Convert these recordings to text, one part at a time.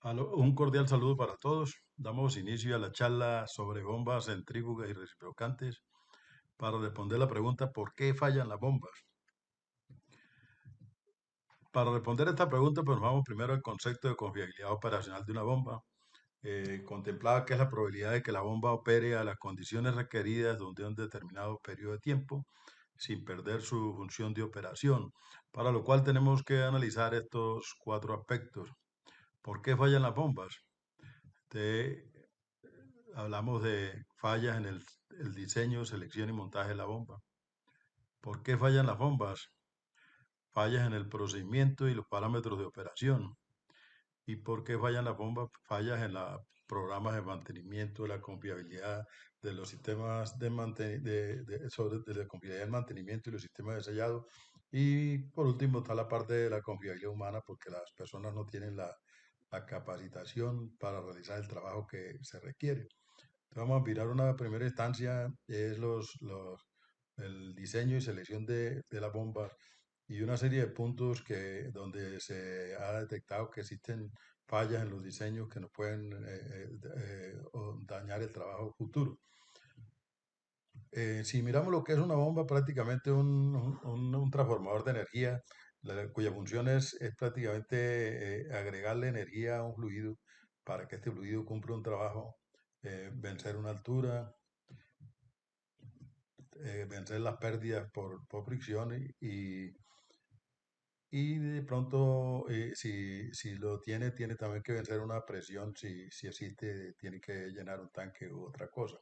Un cordial saludo para todos. Damos inicio a la charla sobre bombas centrífugas y reciprocantes para responder la pregunta ¿por qué fallan las bombas? Para responder esta pregunta, pues vamos primero al concepto de confiabilidad operacional de una bomba. Contemplaba que es la probabilidad de que la bomba opere a las condiciones requeridas durante un determinado periodo de tiempo sin perder su función de operación, para lo cual tenemos que analizar estos cuatro aspectos. ¿Por qué fallan las bombas? De Hablamos de fallas en el diseño, selección y montaje de la bomba. ¿Por qué fallan las bombas? Fallas en el procedimiento y los parámetros de operación. ¿Y por qué fallan las bombas? Fallas en los programas de mantenimiento, la confiabilidad de los sistemas de la confiabilidad del mantenimiento y los sistemas de sellado. Y por último está la parte de la confiabilidad humana, porque las personas no tienen la capacitación para realizar el trabajo que se requiere. Vamos a mirar una primera instancia, es el diseño y selección de la bomba y una serie de puntos donde se ha detectado que existen fallas en los diseños que nos pueden o dañar el trabajo futuro. Si miramos lo que es una bomba, prácticamente un transformador de energía, cuya función es prácticamente agregarle energía a un fluido para que este fluido cumpla un trabajo, vencer una altura, vencer las pérdidas por fricción y de pronto, si lo tiene también que vencer una presión, si existe, tiene que llenar un tanque u otra cosa.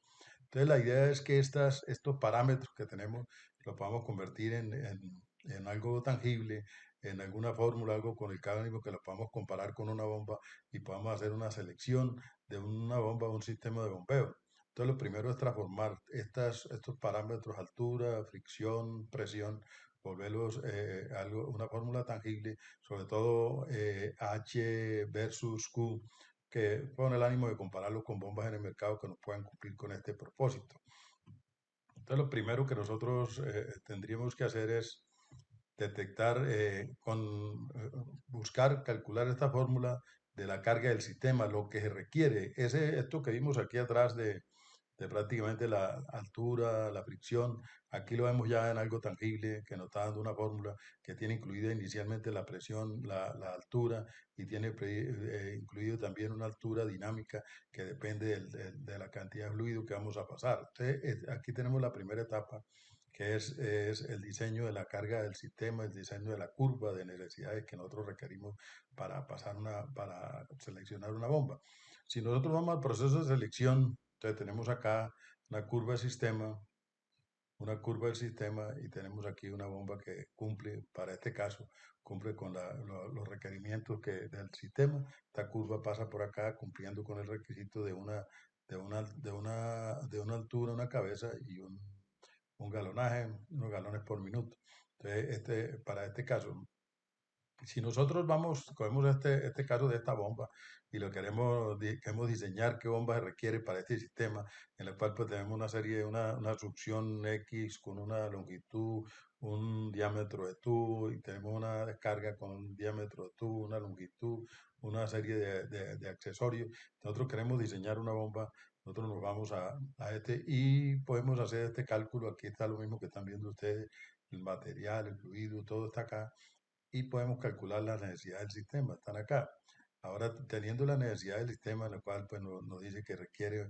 Entonces, la idea es que estos parámetros que tenemos los podamos convertir en algo tangible, en alguna fórmula, algo con el cálculo que lo podamos comparar con una bomba y podamos hacer una selección de una bomba o un sistema de bombeo. Entonces, lo primero es transformar estos parámetros, altura, fricción, presión, volverlos una fórmula tangible, sobre todo H versus Q, que pone el ánimo de compararlo con bombas en el mercado que nos puedan cumplir con este propósito. Entonces, lo primero que nosotros tendríamos que hacer es detectar, buscar, calcular esta fórmula de la carga del sistema, lo que se requiere. Esto que vimos aquí atrás de prácticamente la altura, la fricción. Aquí lo vemos ya en algo tangible que nos está dando una fórmula que tiene incluida inicialmente la presión, la altura y tiene incluido también una altura dinámica que depende de la cantidad de fluido que vamos a pasar. Entonces, aquí tenemos la primera etapa que es el diseño de la carga del sistema, el diseño de la curva de necesidades que nosotros requerimos para seleccionar una bomba. Si nosotros vamos al proceso de selección, entonces tenemos acá una curva del sistema y tenemos aquí una bomba que cumple, para este caso, cumple con los requerimientos del sistema. Esta curva pasa por acá cumpliendo con el requisito de una altura, una cabeza y un galonaje, unos galones por minuto. Entonces, para este caso, si nosotros cogemos este caso de esta bomba y lo queremos diseñar qué bomba se requiere para este sistema, en el cual pues tenemos una serie, una succión X con una longitud, un diámetro de tubo y tenemos una descarga con un diámetro de tubo, una longitud, una serie de accesorios. Nosotros queremos diseñar una bomba, nosotros nos vamos a este y podemos hacer este cálculo. Aquí está lo mismo que están viendo ustedes, el material, el fluido, todo está acá y podemos calcular las necesidades del sistema, están acá. Ahora, teniendo la necesidad del sistema, la cual pues, nos dice que requiere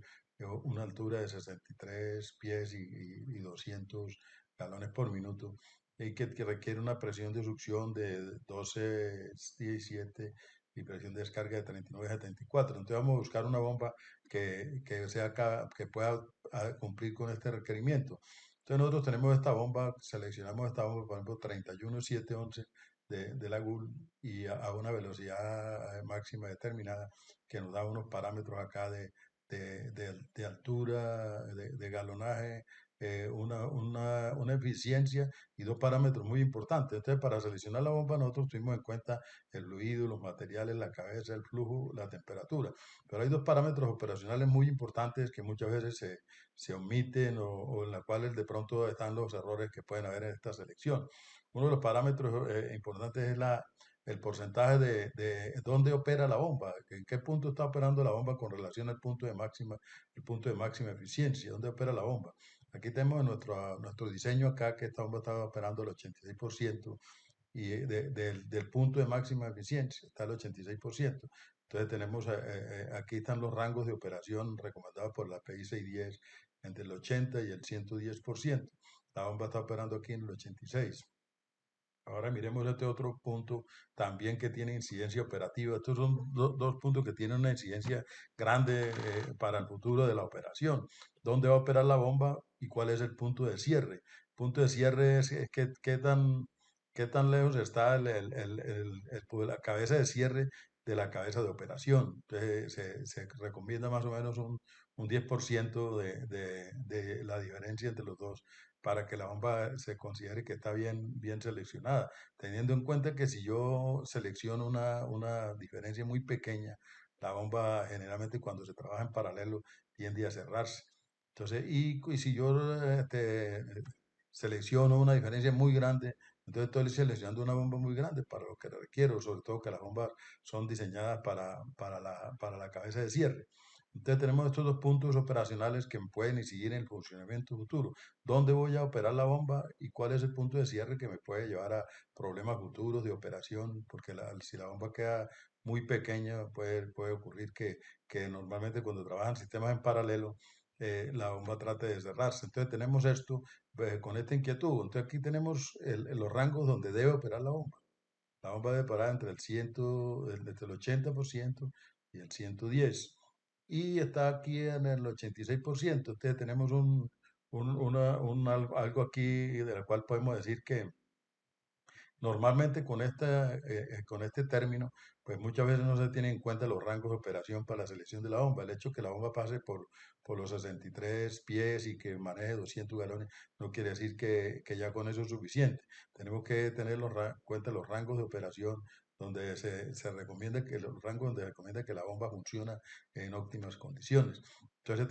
una altura de 63 pies y 200 galones por minuto, y que requiere una presión de succión de 12,17 y presión de descarga de 39,74. Entonces vamos a buscar una bomba que pueda cumplir con este requerimiento. Entonces nosotros tenemos esta bomba, seleccionamos esta bomba, por ejemplo, 31,711 de la GUL y a una velocidad máxima determinada que nos da unos parámetros acá de altura, de galonaje, una eficiencia y dos parámetros muy importantes. Entonces, para seleccionar la bomba, nosotros tuvimos en cuenta el fluido, los materiales, la cabeza, el flujo, la temperatura. Pero hay dos parámetros operacionales muy importantes que muchas veces se omiten o en las cuales de pronto están los errores que pueden haber en esta selección. Uno de los parámetros importantes es el porcentaje de dónde opera la bomba, en qué punto está operando la bomba con relación al punto de máxima eficiencia, dónde opera la bomba. Aquí tenemos nuestro diseño acá que esta bomba está operando al 86% y del punto de máxima eficiencia está el 86%. Entonces tenemos, aquí están los rangos de operación recomendados por la PI 610 entre el 80 y el 110%. La bomba está operando aquí en el 86%. Ahora miremos este otro punto también que tiene incidencia operativa. Estos son dos puntos que tienen una incidencia grande para el futuro de la operación. ¿Dónde va a operar la bomba y cuál es el punto de cierre? El punto de cierre es qué tan lejos está pues, la cabeza de cierre de la cabeza de operación. Entonces se recomienda más o menos un 10% de la diferencia entre los dos para que la bomba se considere que está bien seleccionada, teniendo en cuenta que si yo selecciono una diferencia muy pequeña, la bomba generalmente cuando se trabaja en paralelo tiende a cerrarse. Entonces, y si yo selecciono una diferencia muy grande, entonces estoy seleccionando una bomba muy grande para lo que requiero, sobre todo que las bombas son diseñadas para la cabeza de cierre. Entonces tenemos estos dos puntos operacionales que pueden incidir en el funcionamiento futuro. ¿Dónde voy a operar la bomba y cuál es el punto de cierre que me puede llevar a problemas futuros de operación? Porque si la bomba queda muy pequeña, puede ocurrir que normalmente cuando trabajan sistemas en paralelo, la bomba trate de cerrarse. Entonces tenemos esto con esta inquietud. Entonces aquí tenemos los rangos donde debe operar la bomba. La bomba debe parar entre el 80% y el 110%. Y está aquí en el 86%. Entonces tenemos algo aquí de la cual podemos decir que normalmente con este término, pues muchas veces no se tienen en cuenta los rangos de operación para la selección de la bomba. El hecho que la bomba pase por los 63 pies y que maneje 200 galones no quiere decir que ya con eso es suficiente. Tenemos que tener en cuenta los rangos de operación donde se recomienda los rangos donde se recomienda que la bomba funciona en óptimas condiciones. Entonces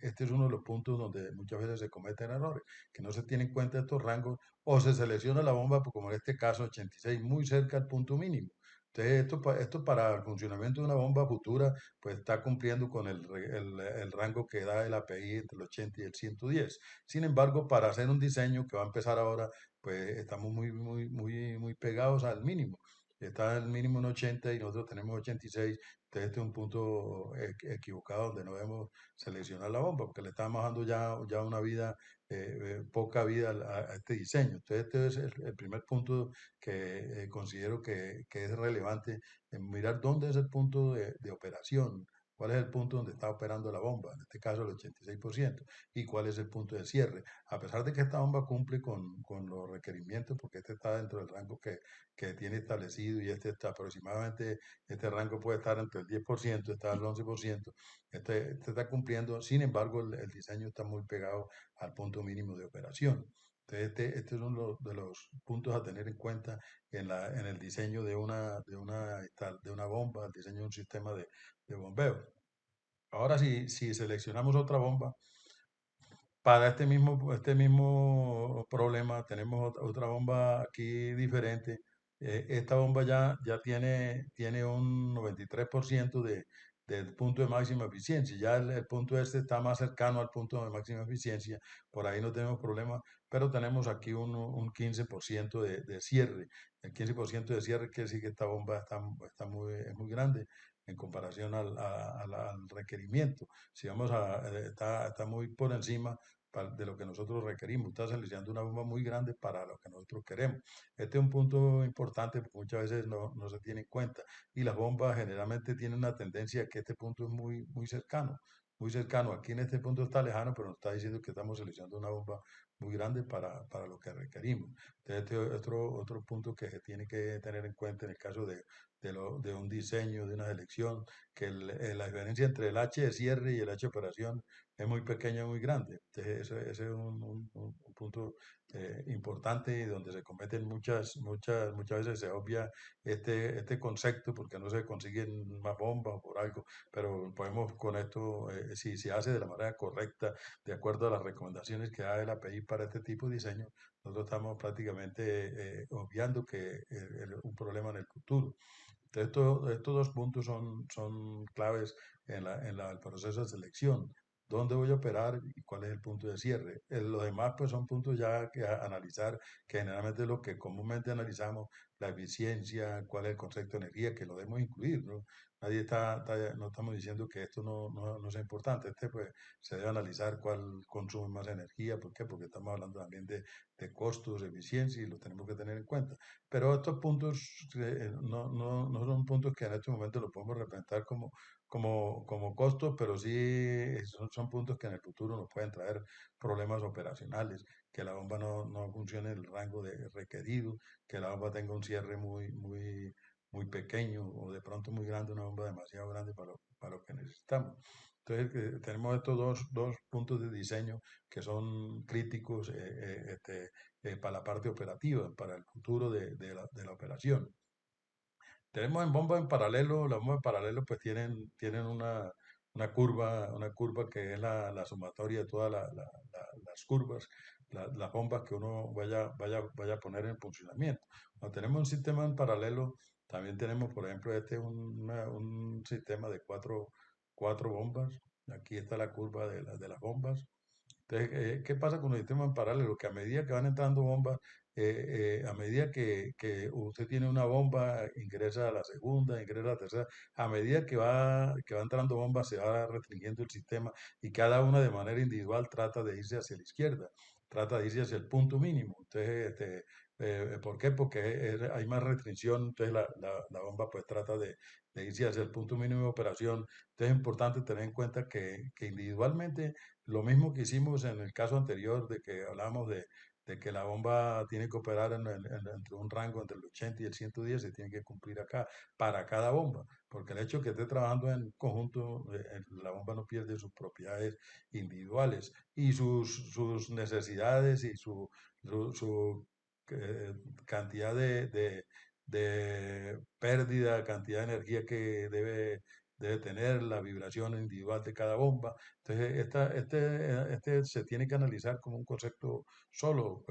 este es uno de los puntos donde muchas veces se cometen errores, que no se tienen en cuenta estos rangos o se selecciona la bomba, pues, como en este caso 86, muy cerca al punto mínimo. Entonces, esto para el funcionamiento de una bomba futura, pues está cumpliendo con el rango que da el API entre el 80 y el 110. Sin embargo, para hacer un diseño que va a empezar ahora, pues estamos muy pegados al mínimo. Está el mínimo en 80 y nosotros tenemos 86. Entonces, este es un punto equivocado donde no debemos seleccionar la bomba, porque le estamos dando ya una vida poca vida a este diseño. Entonces, este es el primer punto que considero que es relevante en mirar dónde es el punto de operación, cuál es el punto donde está operando la bomba, en este caso el 86%, y cuál es el punto de cierre. A pesar de que esta bomba cumple con los requerimientos, porque este está dentro del rango que tiene establecido y este está aproximadamente, este rango puede estar entre el 10%, está al 11%, este está cumpliendo, sin embargo, el diseño está muy pegado al punto mínimo de operación. Entonces, este es uno de los puntos a tener en cuenta en el diseño de una bomba, el diseño de un sistema de bombeo. Ahora, si seleccionamos otra bomba, para este mismo problema tenemos otra bomba aquí diferente. Esta bomba ya tiene un 93% del punto de máxima eficiencia. Ya el punto este está más cercano al punto de máxima eficiencia. Por ahí no tenemos problema, pero tenemos aquí un 15% de cierre. El 15% de cierre quiere decir que esta bomba es muy grande en comparación al requerimiento. Si vamos está muy por encima de lo que nosotros requerimos. Está seleccionando una bomba muy grande para lo que nosotros queremos. Este es un punto importante porque muchas veces no se tiene en cuenta. Y las bombas generalmente tienen una tendencia a que este punto es muy cercano. Muy cercano. Aquí en este punto está lejano, pero nos está diciendo que estamos seleccionando una bomba muy grande para lo que requerimos. Entonces, este es otro punto que se tiene que tener en cuenta en el caso de un diseño, de una selección, que la diferencia entre el H de cierre y el H de operación es muy pequeño, muy grande. Entonces, ese es un punto importante y donde se cometen muchas veces se obvia este concepto porque no se consiguen más bombas o por algo, pero podemos con esto, si se hace de la manera correcta, de acuerdo a las recomendaciones que da el API para este tipo de diseño, nosotros estamos prácticamente obviando que un problema en el futuro. Entonces, estos dos puntos son claves el proceso de selección. ¿Dónde voy a operar y cuál es el punto de cierre? Los demás, pues, son puntos ya que analizar, que generalmente es lo que comúnmente analizamos, la eficiencia, cuál es el concepto de energía, que lo debemos incluir, ¿no? Nadie no estamos diciendo que esto no sea importante. Pues, se debe analizar cuál consume más energía. ¿Por qué? Porque estamos hablando también de costos, de eficiencia y lo tenemos que tener en cuenta. Pero estos puntos no son puntos que en este momento los podemos representar como costos, pero sí son puntos que en el futuro nos pueden traer problemas operacionales, que la bomba no funcione en el rango requerido, que la bomba tenga un cierre muy pequeño o de pronto muy grande, una bomba demasiado grande para lo que necesitamos. Entonces, tenemos estos dos puntos de diseño que son críticos para la parte operativa, para el futuro de la operación. Tenemos en bombas en paralelo, las bombas en paralelo pues tienen una curva que es la sumatoria de todas las curvas, las bombas que uno vaya a poner en funcionamiento. Cuando tenemos un sistema en paralelo, también tenemos, por ejemplo, un sistema de cuatro bombas. Aquí está la curva de las bombas. Entonces, ¿qué pasa con los sistemas en paralelo? Que a medida que van entrando bombas, a medida que usted tiene una bomba, ingresa a la segunda, ingresa a la tercera, a medida que va entrando bombas, se va restringiendo el sistema y cada una de manera individual trata de irse hacia la izquierda, trata de irse hacia el punto mínimo. Entonces, ¿por qué? Porque hay más restricción, entonces la bomba pues trata de irse hacia el punto mínimo de operación. Entonces, es importante tener en cuenta que individualmente lo mismo que hicimos en el caso anterior de que hablamos de que la bomba tiene que operar entre un rango entre el 80 y el 110, se tiene que cumplir acá para cada bomba, porque el hecho de que esté trabajando en conjunto, la bomba no pierde sus propiedades individuales y sus necesidades y su eh, cantidad de pérdida, cantidad de energía que debe tener, la vibración individual de cada bomba. Entonces, este se tiene que analizar como un concepto solo.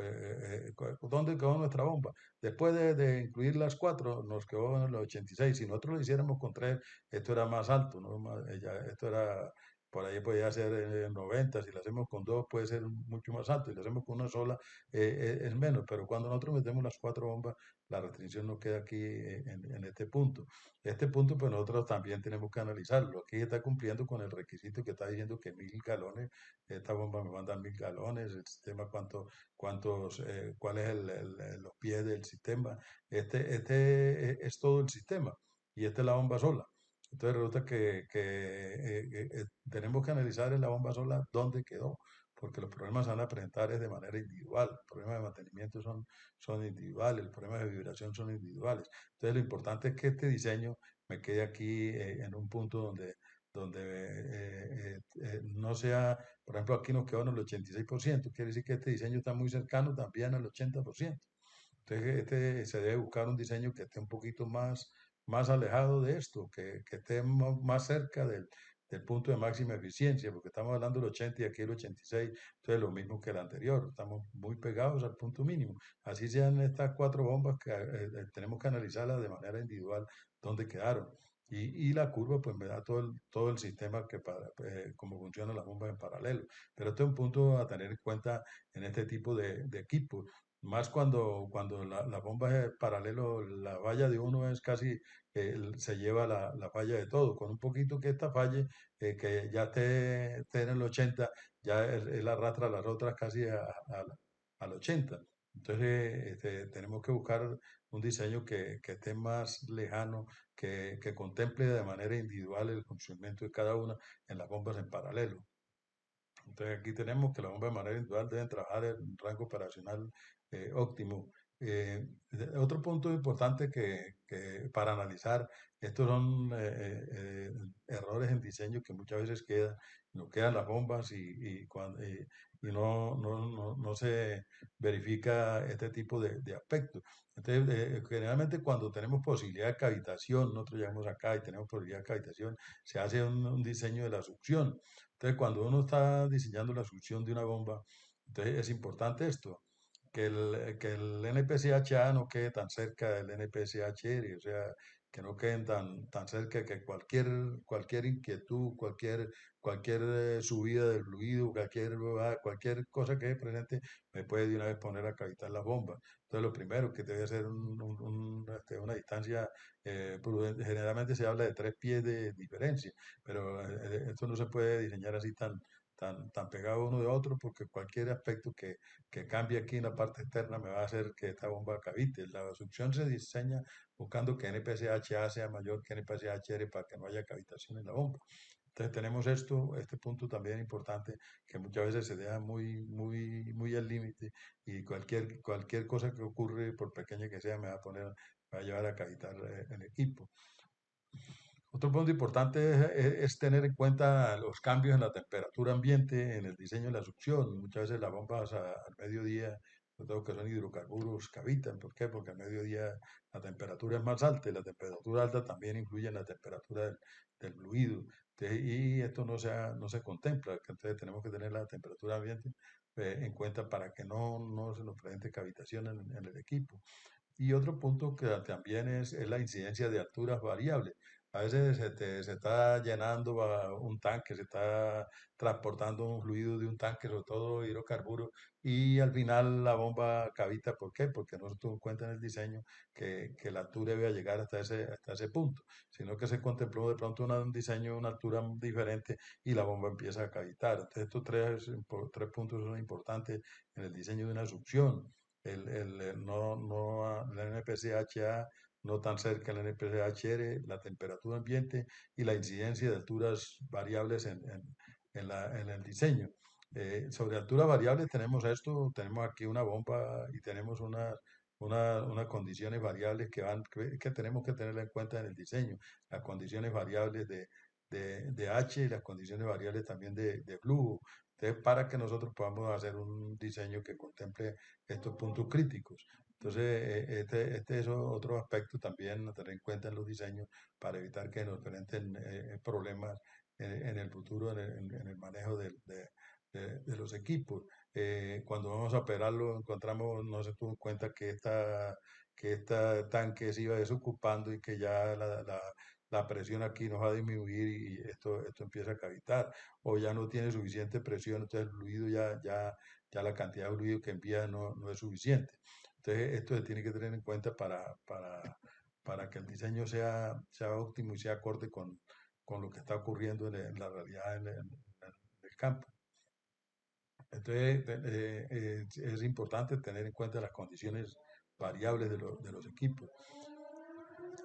¿Dónde quedó nuestra bomba? Después de incluir las cuatro, nos quedó en los 86. Si nosotros lo hiciéramos con tres, esto era más alto, ¿no? Esto era, por ahí podía ser 90. Si lo hacemos con dos, puede ser mucho más alto. Si lo hacemos con una sola, es menos. Pero cuando nosotros metemos las cuatro bombas, la restricción no queda aquí en este punto. Este punto, pues nosotros también tenemos que analizarlo. Aquí está cumpliendo con el requisito que está diciendo que 1.000 galones, esta bomba me manda 1.000 galones, el sistema cuál es los pies del sistema. Es todo el sistema y esta es la bomba sola. Entonces resulta que tenemos que analizar en la bomba sola dónde quedó, porque los problemas se van a presentar es de manera individual. Los problemas de mantenimiento son individuales, los problemas de vibración son individuales. Entonces, lo importante es que este diseño me quede aquí en un punto donde no sea, por ejemplo, aquí nos quedó en el 86%, quiere decir que este diseño está muy cercano también al 80%. Entonces, se debe buscar un diseño que esté un poquito más alejado de esto, que esté más cerca del punto de máxima eficiencia, porque estamos hablando del 80 y aquí el 86, entonces lo mismo que el anterior, estamos muy pegados al punto mínimo. Así sean estas cuatro bombas que tenemos que analizarlas de manera individual, dónde quedaron. Y la curva pues me da todo el sistema cómo funcionan las bombas en paralelo. Pero este es un punto a tener en cuenta en este tipo de equipos. Más cuando la bomba es paralelo, la falla de uno es casi, se lleva la falla de todo. Con un poquito que esta falle, que ya esté en el 80, ya él arrastra las otras casi al 80. Entonces, tenemos que buscar un diseño que esté más lejano, que contemple de manera individual el funcionamiento de cada una en las bombas en paralelo. Entonces aquí tenemos que las bombas de manera individual deben trabajar en un rango operacional óptimo. Otro punto importante que para analizar, estos son errores en diseño que muchas veces no quedan las bombas y no se verifica este tipo de aspectos. Entonces, generalmente cuando tenemos posibilidad de cavitación, nosotros llegamos acá y tenemos posibilidad de cavitación, se hace un diseño de la succión. Entonces, cuando uno está diseñando la succión de una bomba, Entonces es importante esto, que el NPCHA no quede tan cerca del NPCHR, o sea, que no queden tan cerca que cualquier inquietud, cualquier subida del fluido, cualquier cosa que se presente, me puede de una vez poner a cavitar las bombas. Entonces lo primero que debe ser una distancia prudente. Generalmente se habla de 3 pies de diferencia, pero esto no se puede diseñar así tan pegado uno de otro, porque cualquier aspecto que cambie aquí en la parte externa me va a hacer que esta bomba cavite. La succión se diseña buscando que NPCHA sea mayor que NPCHR para que no haya cavitación en la bomba. Entonces tenemos este punto también importante, que muchas veces se deja muy al límite, y cualquier cosa que ocurre, por pequeña que sea, me va a llevar a cavitar el equipo. Otro punto importante es tener en cuenta los cambios en la temperatura ambiente en el diseño de la succión. Muchas veces las bombas al mediodía, sobre todo que son hidrocarburos, cavitan. ¿Por qué? Porque al mediodía la temperatura es más alta, y la temperatura alta también influye en la temperatura del fluido. Y esto no se contempla, que entonces tenemos que tener la temperatura ambiente en cuenta para que no se nos presente cavitación en el equipo. Y otro punto que también es la incidencia de alturas variables. A veces se está llenando un tanque, se está transportando un fluido de un tanque, sobre todo hidrocarburos, y al final la bomba cavita. ¿Por qué? Porque no se tuvo en cuenta en el diseño que la altura debía llegar hasta ese punto, sino que se contempló de pronto un diseño, una altura diferente, y la bomba empieza a cavitar. Entonces estos tres puntos son importantes en el diseño de una succión. El NPCHA no tan cerca del NPCHR, la temperatura ambiente y la incidencia de alturas variables en el diseño. Sobre alturas variables tenemos aquí una bomba y tenemos unas condiciones variables que tenemos que tener en cuenta en el diseño. Las condiciones variables de H, y las condiciones variables también de flujo. Entonces, para que nosotros podamos hacer un diseño que contemple estos puntos críticos. Entonces, este es otro aspecto también a tener en cuenta en los diseños, para evitar que nos presenten problemas en el futuro en el manejo de los equipos. Cuando vamos a operarlo, encontramos, no se tuvo en cuenta que esta tanque se iba desocupando, y que ya la presión aquí nos va a disminuir, y esto empieza a cavitar, o ya no tiene suficiente presión, entonces el fluido ya la cantidad de fluido que envía no es suficiente. Entonces, esto se tiene que tener en cuenta para que el diseño sea óptimo y sea acorde con lo que está ocurriendo en la realidad el campo. Entonces, es importante tener en cuenta las condiciones variables de los equipos.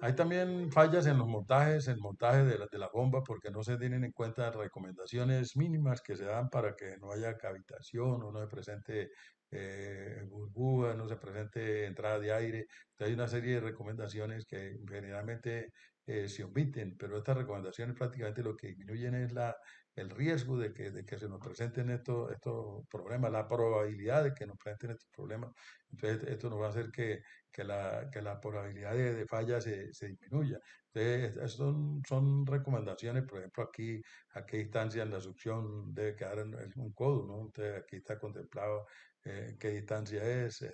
Hay también fallas en los montajes, en montaje de la bomba, porque no se tienen en cuenta recomendaciones mínimas que se dan para que no haya cavitación, o no se presente burbuja, no se presente entrada de aire. Entonces, hay una serie de recomendaciones que generalmente se omiten, pero estas recomendaciones prácticamente lo que disminuyen es el riesgo de que se nos presenten estos problemas, la probabilidad de que nos presenten estos problemas. Entonces, esto nos va a hacer que la probabilidad de falla se disminuya. Entonces, son recomendaciones. Por ejemplo, aquí, a qué distancia en la succión debe quedar en un codo, ¿no? Entonces, aquí está contemplado qué distancia es,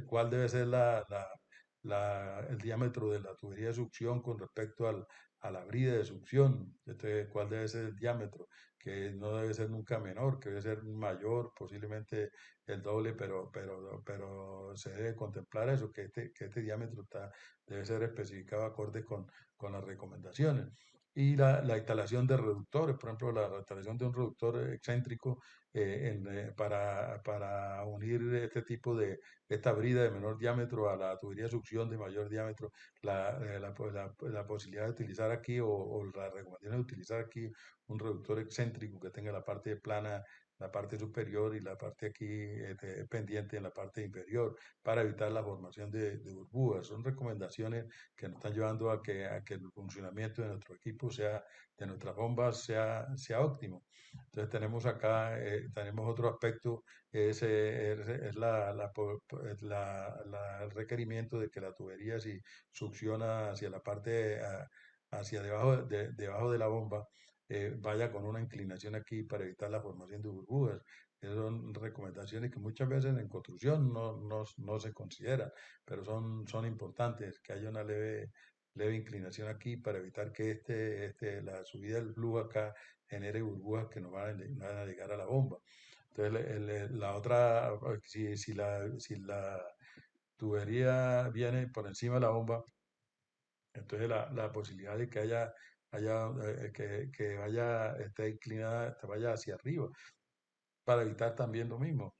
cuál debe ser el diámetro de la tubería de succión con respecto a la brida de succión. Entonces, cuál debe ser el diámetro, que no debe ser nunca menor, que debe ser mayor, posiblemente el doble, pero se debe contemplar eso, que este diámetro debe ser especificado acorde con las recomendaciones. Y la instalación de reductores, por ejemplo, la instalación de un reductor excéntrico para unir esta brida de menor diámetro a la tubería de succión de mayor diámetro. La posibilidad de utilizar aquí, o la recomendación de utilizar aquí un reductor excéntrico que tenga la parte plana, la parte superior, y la parte aquí pendiente en la parte inferior, para evitar la formación de burbujas. Son recomendaciones que nos están llevando a que el funcionamiento de nuestro equipo de nuestras bombas sea óptimo. Entonces tenemos otro aspecto, es el requerimiento de que la tubería, si succiona hacia la parte, hacia debajo de la bomba, vaya con una inclinación aquí para evitar la formación de burbujas. Esas son recomendaciones que muchas veces en construcción no se consideran, pero son importantes, que haya una leve inclinación aquí para evitar que la subida del flujo acá genere burbujas que no van a llegar a la bomba. Entonces, la otra, si la tubería viene por encima de la bomba, entonces la posibilidad de que que vaya, esté inclinada, vaya hacia arriba, para evitar también lo mismo.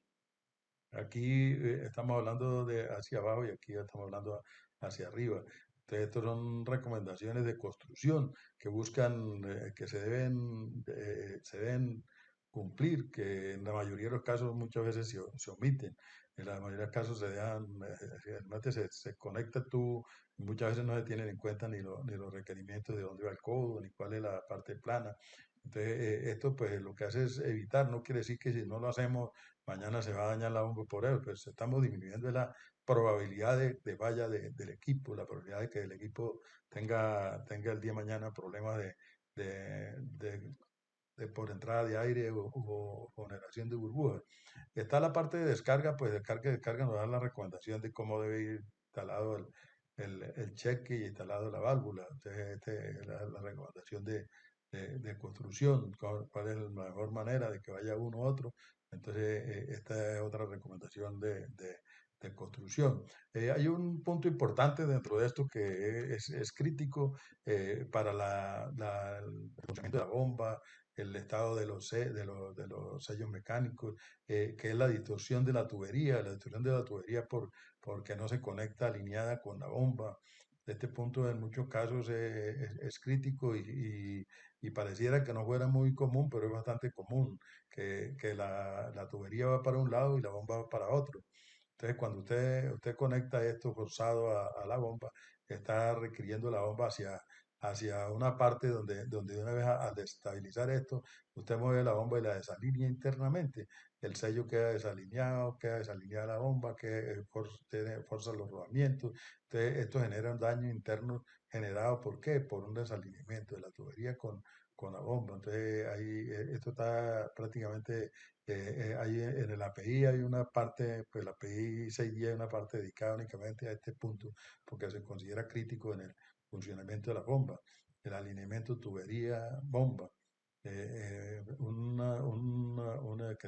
Aquí estamos hablando de hacia abajo y aquí ya estamos hablando hacia arriba. Entonces, estas son recomendaciones de construcción que buscan, que se deben cumplir, que en la mayoría de los casos muchas veces se omiten. En la mayoría de los casos se dejan, realmente se conecta tú, y muchas veces no se tienen en cuenta ni los requerimientos de dónde va el codo, ni cuál es la parte plana. Entonces, esto pues lo que hace es evitar, no quiere decir que si no lo hacemos mañana se va a dañar la bomba por él, pues estamos disminuyendo la probabilidad de falla del equipo, la probabilidad de que el equipo tenga el día de mañana problemas de, de- por entrada de aire o generación de burbujas. Está la parte de descarga, pues descarga nos da la recomendación de cómo debe ir instalado el cheque y instalado la válvula. Entonces, la recomendación de construcción, cuál es la mejor manera de que vaya uno u otro. Entonces, esta es otra recomendación de construcción. Hay un punto importante dentro de esto que es crítico para el funcionamiento de la bomba, el estado de los sellos mecánicos, que es la distorsión de la tubería, porque no se conecta alineada con la bomba. Este punto en muchos casos es crítico y pareciera que no fuera muy común, pero es bastante común, que la tubería va para un lado y la bomba va para otro. Entonces, cuando usted conecta esto forzado a la bomba, está requiriendo la bomba hacia una parte donde de una vez al destabilizar esto, usted mueve la bomba y la desalinea internamente. El sello queda desalineada la bomba, forza los rodamientos. Entonces, esto genera un daño interno generado, ¿por qué? Por un desalineamiento de la tubería con la bomba. Entonces, ahí esto está prácticamente ahí en el API hay una parte, pues el API 610 hay una parte dedicada únicamente a este punto, porque se considera crítico en el funcionamiento de la bomba, el alineamiento tubería-bomba. Que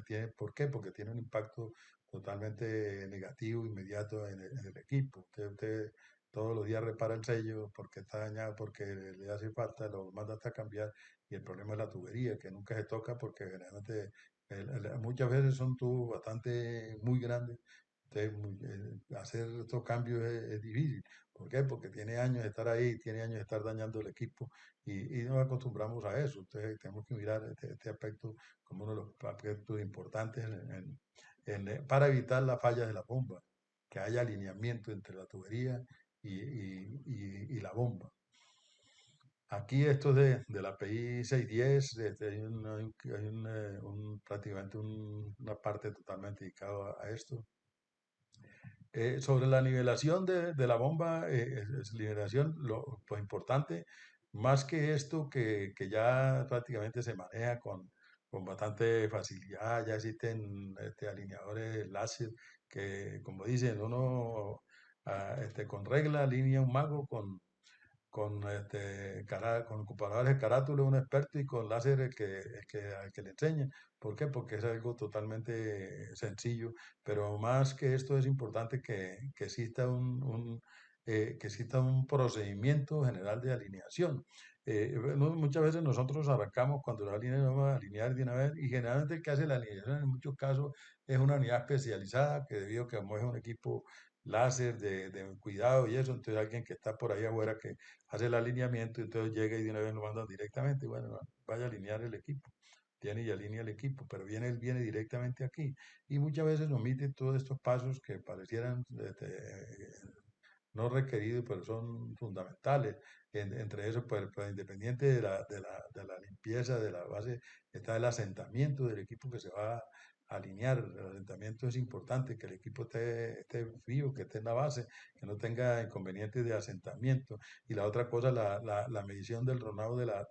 tiene, ¿por qué? Porque tiene un impacto totalmente negativo, inmediato en el equipo. Usted todos los días repara el sello porque está dañado, porque le hace falta, lo manda hasta cambiar, y el problema es la tubería, que nunca se toca porque generalmente muchas veces son tubos bastante muy grandes. Entonces, hacer estos cambios es difícil. ¿Por qué? Porque tiene años de estar ahí, tiene años de estar dañando el equipo y nos acostumbramos a eso. Entonces, tenemos que mirar este aspecto como uno de los aspectos importantes para evitar las fallas de la bomba, que haya alineamiento entre la tubería y la bomba. Aquí esto de la API 610, prácticamente una parte totalmente dedicada a esto. Sobre la nivelación de la bomba, nivelación, pues importante, más que esto que ya prácticamente se maneja con bastante facilidad, ya existen alineadores láser que, como dicen, uno con regla alinea un mago con comparadores de carátula un experto y con láser al que le enseñen. ¿Por qué? Porque es algo totalmente sencillo, pero más que esto es importante que exista que exista un procedimiento general de alineación. Muchas veces nosotros arrancamos cuando la línea vamos a alinear de una vez y generalmente el que hace la alineación en muchos casos es una unidad especializada que debido a que como es un equipo láser de cuidado y eso, entonces alguien que está por ahí afuera que hace el alineamiento y entonces llega y de una vez lo mandan directamente. Bueno, no, vaya a alinear el equipo. Viene y alinea el equipo, pero él viene directamente aquí. Y muchas veces omite todos estos pasos que parecieran no requeridos, pero son fundamentales. Entre eso, pues, independiente de la limpieza de la base, está el asentamiento del equipo que se va alinear. El asentamiento es importante, que el equipo esté vivo, que esté en la base, que no tenga inconvenientes de asentamiento. Y la otra cosa, la medición del ronado de los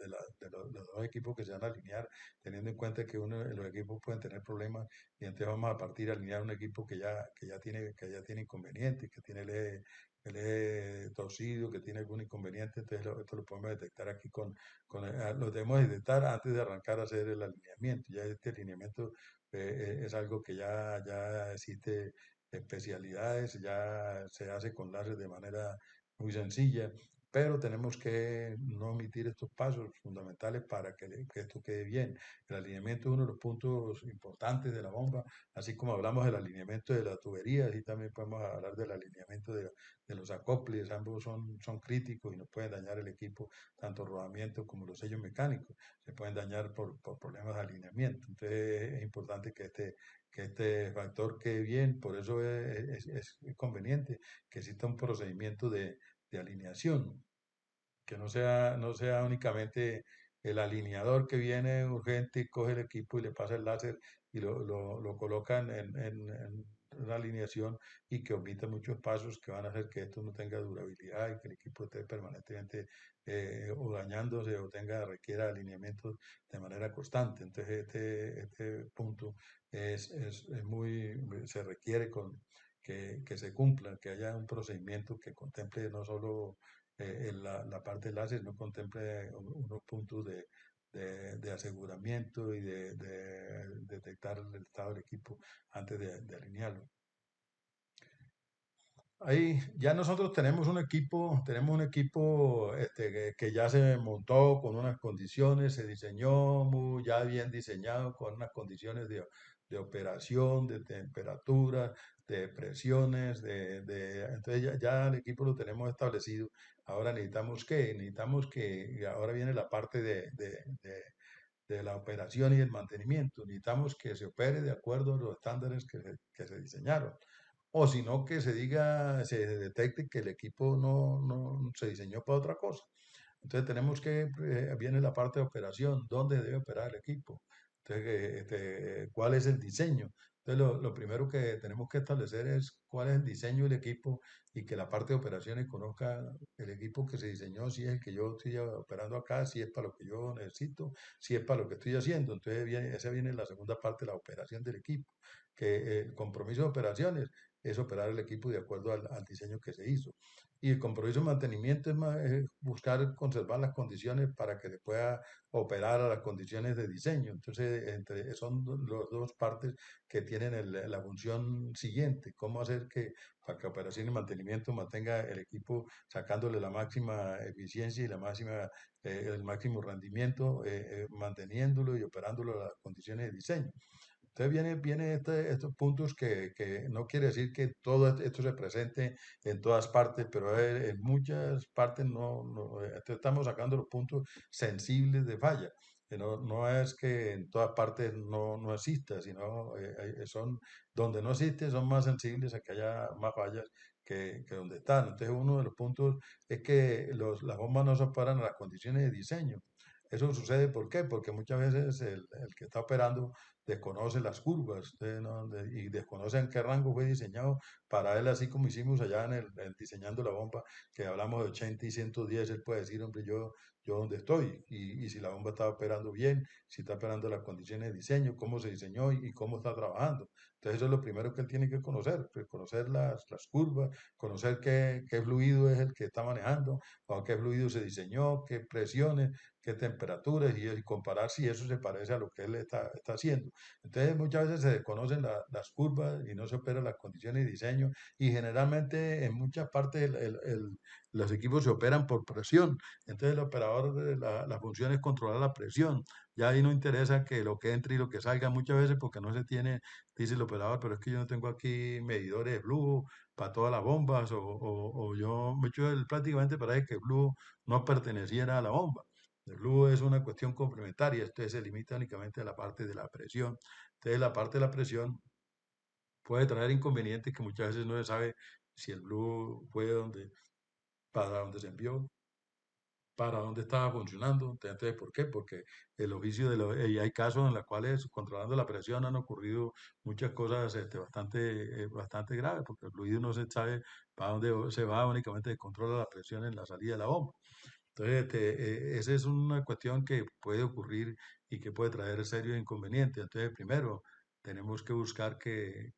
dos equipos que se van a alinear, teniendo en cuenta que uno de los equipos pueden tener problemas y entonces vamos a partir a alinear un equipo que ya tiene inconvenientes, que tiene el eje torcido, que tiene algún inconveniente, entonces esto lo podemos detectar aquí lo debemos detectar antes de arrancar a hacer el alineamiento. Ya este alineamiento es algo que ya existe especialidades, ya se hace con láser de manera muy sencilla, pero tenemos que no omitir estos pasos fundamentales para que esto quede bien. El alineamiento es uno de los puntos importantes de la bomba, así como hablamos del alineamiento de la tubería, así también podemos hablar del alineamiento de los acoples, ambos son críticos y nos pueden dañar el equipo, tanto rodamiento como los sellos mecánicos, se pueden dañar por problemas de alineamiento. Entonces es importante que este factor quede bien, por eso es conveniente que exista un procedimiento de alineación, que no sea únicamente el alineador que viene urgente y coge el equipo y le pasa el láser y lo colocan en una alineación y que omita muchos pasos que van a hacer que esto no tenga durabilidad y que el equipo esté permanentemente o dañándose o requiera alineamientos de manera constante. Entonces este punto se requiere que se cumpla, que haya un procedimiento que contemple no solo la parte láser, no contemple unos puntos de aseguramiento y de detectar el estado del equipo antes de alinearlo. Ahí ya nosotros tenemos un equipo que ya se montó con unas condiciones, se diseñó ya bien diseñado con unas condiciones de operación, de temperatura, de presiones, entonces ya el equipo lo tenemos establecido. Ahora necesitamos que ahora viene la parte de la operación y el mantenimiento. Necesitamos que se opere de acuerdo a los estándares que se diseñaron. O si no, que se detecte que el equipo no se diseñó para otra cosa. Entonces viene la parte de operación, ¿dónde debe operar el equipo? Entonces, ¿cuál es el diseño? Entonces, lo primero que tenemos que establecer es cuál es el diseño del equipo y que la parte de operaciones conozca el equipo que se diseñó, si es el que yo estoy operando acá, si es para lo que yo necesito, si es para lo que estoy haciendo. Entonces, esa viene la segunda parte, la operación del equipo, que el compromiso de operaciones es operar el equipo de acuerdo al diseño que se hizo. Y el compromiso de mantenimiento es buscar conservar las condiciones para que se pueda operar a las condiciones de diseño. Entonces, son las dos partes que tienen la función siguiente, cómo hacer para que operación y mantenimiento mantenga el equipo sacándole la máxima eficiencia y el máximo rendimiento, manteniéndolo y operándolo a las condiciones de diseño. Entonces viene estos puntos que no quiere decir que todo esto se presente en todas partes, pero en muchas partes entonces estamos sacando los puntos sensibles de falla. Que no es que en todas partes no exista, sino son donde no existe, son más sensibles a que haya más fallas que donde están. Entonces uno de los puntos es que las bombas no se operan a las condiciones de diseño. Eso sucede, ¿por qué? Porque muchas veces el que está operando desconoce las curvas y desconoce en qué rango fue diseñado para él, así como hicimos allá diseñando la bomba, que hablamos de 80 y 110, él puede decir, hombre, yo dónde estoy, y si la bomba está operando bien, si está operando las condiciones de diseño, cómo se diseñó y cómo está trabajando. Entonces eso es lo primero que él tiene que conocer, pues, conocer las curvas, conocer qué fluido es el que está manejando, o qué fluido se diseñó, qué presiones, qué temperaturas, y comparar si eso se parece a lo que él está haciendo. Entonces muchas veces se desconocen las curvas y no se operan las condiciones de diseño y generalmente en muchas partes los equipos se operan por presión. Entonces el operador, la función es controlar la presión. Ya ahí no interesa que lo que entre y lo que salga muchas veces porque no se tiene, dice el operador, pero es que yo no tengo aquí medidores de flujo para todas las bombas o yo, prácticamente parece que el flujo no perteneciera a la bomba. El flujo es una cuestión complementaria, entonces se limita únicamente a la parte de la presión. Entonces, la parte de la presión puede traer inconvenientes que muchas veces no se sabe si el blue fue para donde se envió para dónde estaba funcionando. Entonces, ¿por qué? Porque el oficio y hay casos en los cuales controlando la presión han ocurrido muchas cosas bastante graves, porque el fluido no se sabe para dónde se va, únicamente se controla la presión en la salida de la bomba. Entonces, esa es una cuestión que puede ocurrir y que puede traer serios inconvenientes. Entonces, primero, tenemos que buscar que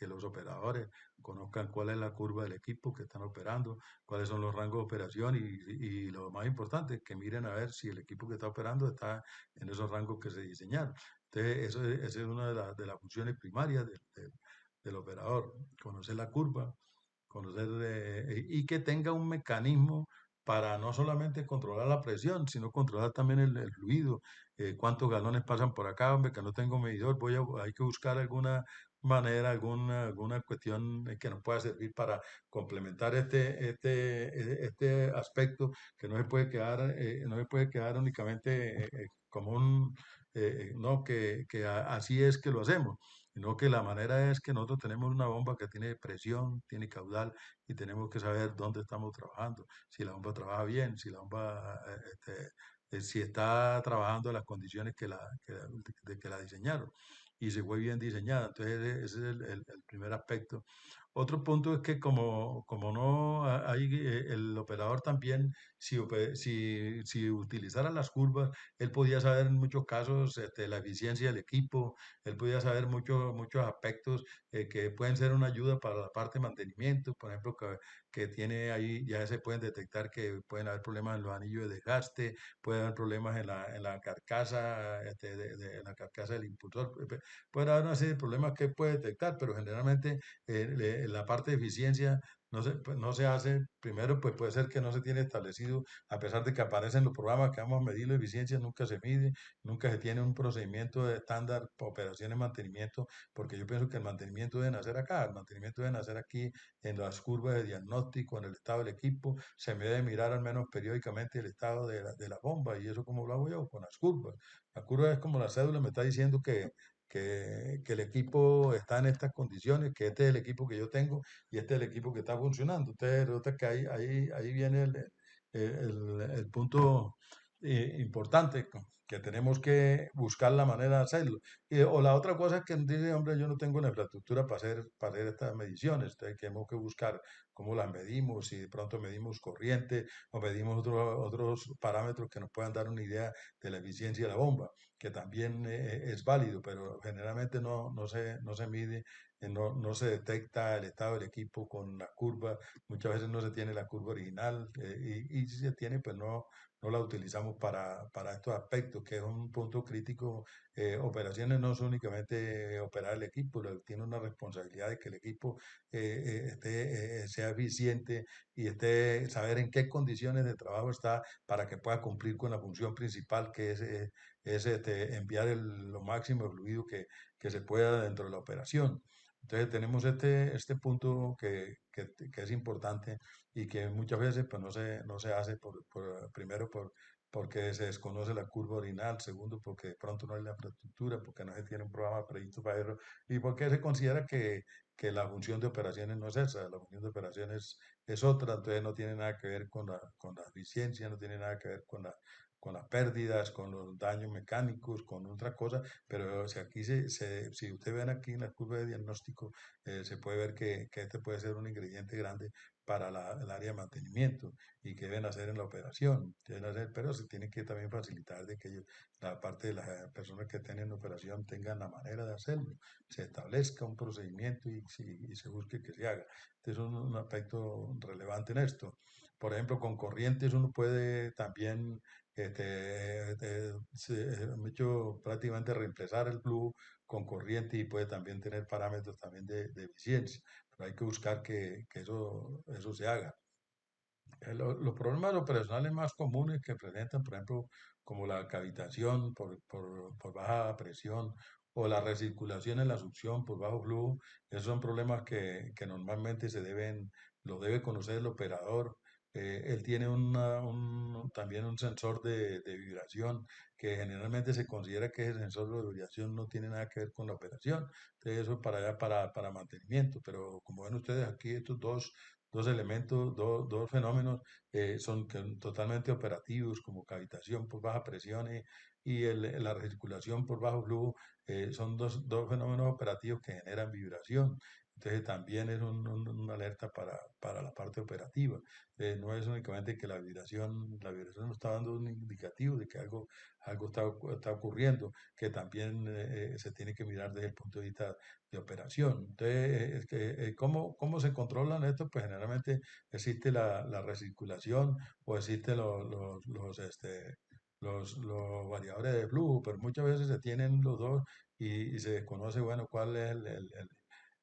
los operadores conozcan cuál es la curva del equipo que están operando, cuáles son los rangos de operación y lo más importante, que miren a ver si el equipo que está operando está en esos rangos que se diseñaron. Entonces, esa es una de las funciones primarias del operador, conocer la curva, conocer y que tenga un mecanismo para no solamente controlar la presión, sino controlar también el fluido, cuántos galones pasan por acá, hombre, que no tengo medidor, hay que buscar alguna manera, alguna cuestión que nos pueda servir para complementar este aspecto que no se puede quedar únicamente como no, así es que lo hacemos, sino que la manera es que nosotros tenemos una bomba que tiene presión, tiene caudal y tenemos que saber dónde estamos trabajando, si la bomba trabaja bien, si la bomba, si está trabajando en las condiciones que la diseñaron y si fue bien diseñada. Entonces, ese es el primer aspecto. Otro punto es que como no hay, el operador también, si utilizara las curvas, él podía saber en muchos casos la eficiencia del equipo, él podía saber muchos aspectos que pueden ser una ayuda para la parte de mantenimiento, por ejemplo, que tiene ahí, ya se pueden detectar que pueden haber problemas en los anillos de desgaste, puede haber problemas en la carcasa, en la carcasa del impulsor, puede haber una serie de problemas que puede detectar, pero generalmente la parte de eficiencia pues, no se hace, primero pues puede ser que no se tiene establecido, a pesar de que aparecen los programas que vamos a medir la eficiencia, nunca se mide, nunca se tiene un procedimiento de estándar, operaciones, mantenimiento, porque yo pienso que el mantenimiento debe nacer acá, el mantenimiento debe nacer aquí en las curvas de diagnóstico, en el estado del equipo, se me debe mirar al menos periódicamente el estado de la bomba, y eso como lo hago yo, con las curvas. La curva es como la cédula, me está diciendo que el equipo está en estas condiciones, que este es el equipo que yo tengo y este es el equipo que está funcionando. Entonces, resulta que ahí viene el punto importante, que tenemos que buscar la manera de hacerlo. O la otra cosa es que dice, hombre, yo no tengo la infraestructura para hacer estas mediciones, entonces tenemos que buscar cómo las medimos, si de pronto medimos corriente o medimos otros parámetros que nos puedan dar una idea de la eficiencia de la bomba, que también es válido, pero generalmente no se mide, no se detecta el estado del equipo con la curva, muchas veces no se tiene la curva original y si se tiene, pues no la utilizamos para estos aspectos, que es un punto crítico. Operaciones no es únicamente operar el equipo, tiene una responsabilidad de que el equipo sea eficiente y saber en qué condiciones de trabajo está para que pueda cumplir con la función principal, que es enviar lo máximo de fluido que se pueda dentro de la operación. Entonces tenemos este punto que es importante y que muchas veces pues, no se hace primero porque se desconoce la curva original, segundo porque de pronto no hay la infraestructura, porque no se tiene un programa previsto para eso, y porque se considera que la función de operaciones no es esa, la función de operaciones es otra, entonces no tiene nada que ver con la eficiencia, no tiene nada que ver con las pérdidas, con los daños mecánicos, con otra cosa, pero si aquí si ustedes ven aquí en la curva de diagnóstico, se puede ver que este puede ser un ingrediente grande para el área de mantenimiento y que deben hacer en la operación, deben hacer, pero se tiene que también facilitar de que la parte de las personas que estén en operación tengan la manera de hacerlo, se establezca un procedimiento y se busque que se haga. Este es un aspecto relevante en esto. Por ejemplo, con corrientes uno puede también hecho prácticamente reemplazar el flujo con corriente y puede también tener parámetros también de eficiencia, pero hay que buscar que eso se haga. Los problemas operacionales más comunes que presentan, por ejemplo, como la cavitación por baja presión o la recirculación en la succión por bajo flujo, esos son problemas que normalmente lo debe conocer el operador. Él tiene también un sensor de vibración que generalmente se considera que ese sensor de vibración no tiene nada que ver con la operación. Entonces eso es para allá para mantenimiento, pero como ven ustedes aquí, estos dos elementos, dos fenómenos totalmente operativos, como cavitación por baja presión y la recirculación por bajo flujo, son dos fenómenos operativos que generan vibración. Entonces también es una alerta para la parte operativa. No es únicamente que la vibración nos está dando un indicativo de que algo está ocurriendo, que también se tiene que mirar desde el punto de vista de operación. Entonces, ¿cómo se controlan esto? Pues generalmente existe la recirculación o existen los variadores de flujo, pero muchas veces se tienen los dos y se desconoce, bueno, cuál es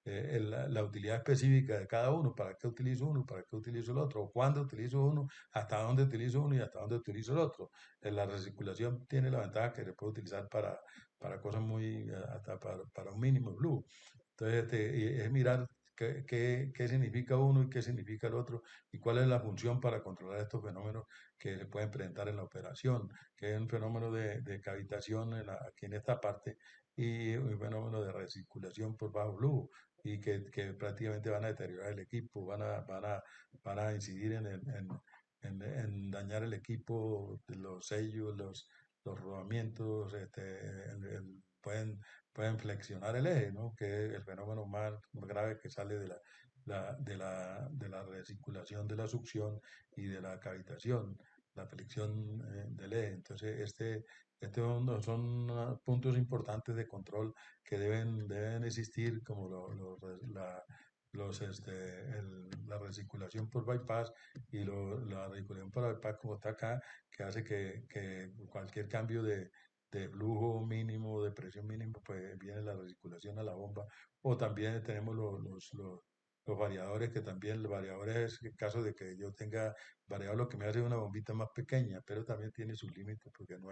la utilidad específica de cada uno, para qué utilizo uno, para qué utilizo el otro, o cuándo utilizo uno, hasta dónde utilizo uno y hasta dónde utilizo el otro. La recirculación tiene la ventaja que se puede utilizar para cosas hasta para un mínimo flujo. Entonces, y es mirar qué significa uno y qué significa el otro y cuál es la función para controlar estos fenómenos que se pueden presentar en la operación, que es un fenómeno de cavitación aquí en esta parte y un fenómeno de recirculación por bajo flujo y que prácticamente van a deteriorar el equipo, van a incidir en dañar el equipo, los sellos, los rodamientos, pueden flexionar el eje, ¿no? Que es el fenómeno más grave que sale de la recirculación, de la succión y de la cavitación, la flexión del eje. Entonces, son puntos importantes de control que deben existir, como la recirculación por bypass y la recirculación por bypass como está acá, que hace que cualquier cambio de flujo mínimo, de presión mínima, pues viene la recirculación a la bomba. O también tenemos los variadores, que también los variadores es el caso de que yo tenga variado lo que me hace una bombita más pequeña, pero también tiene sus límites porque no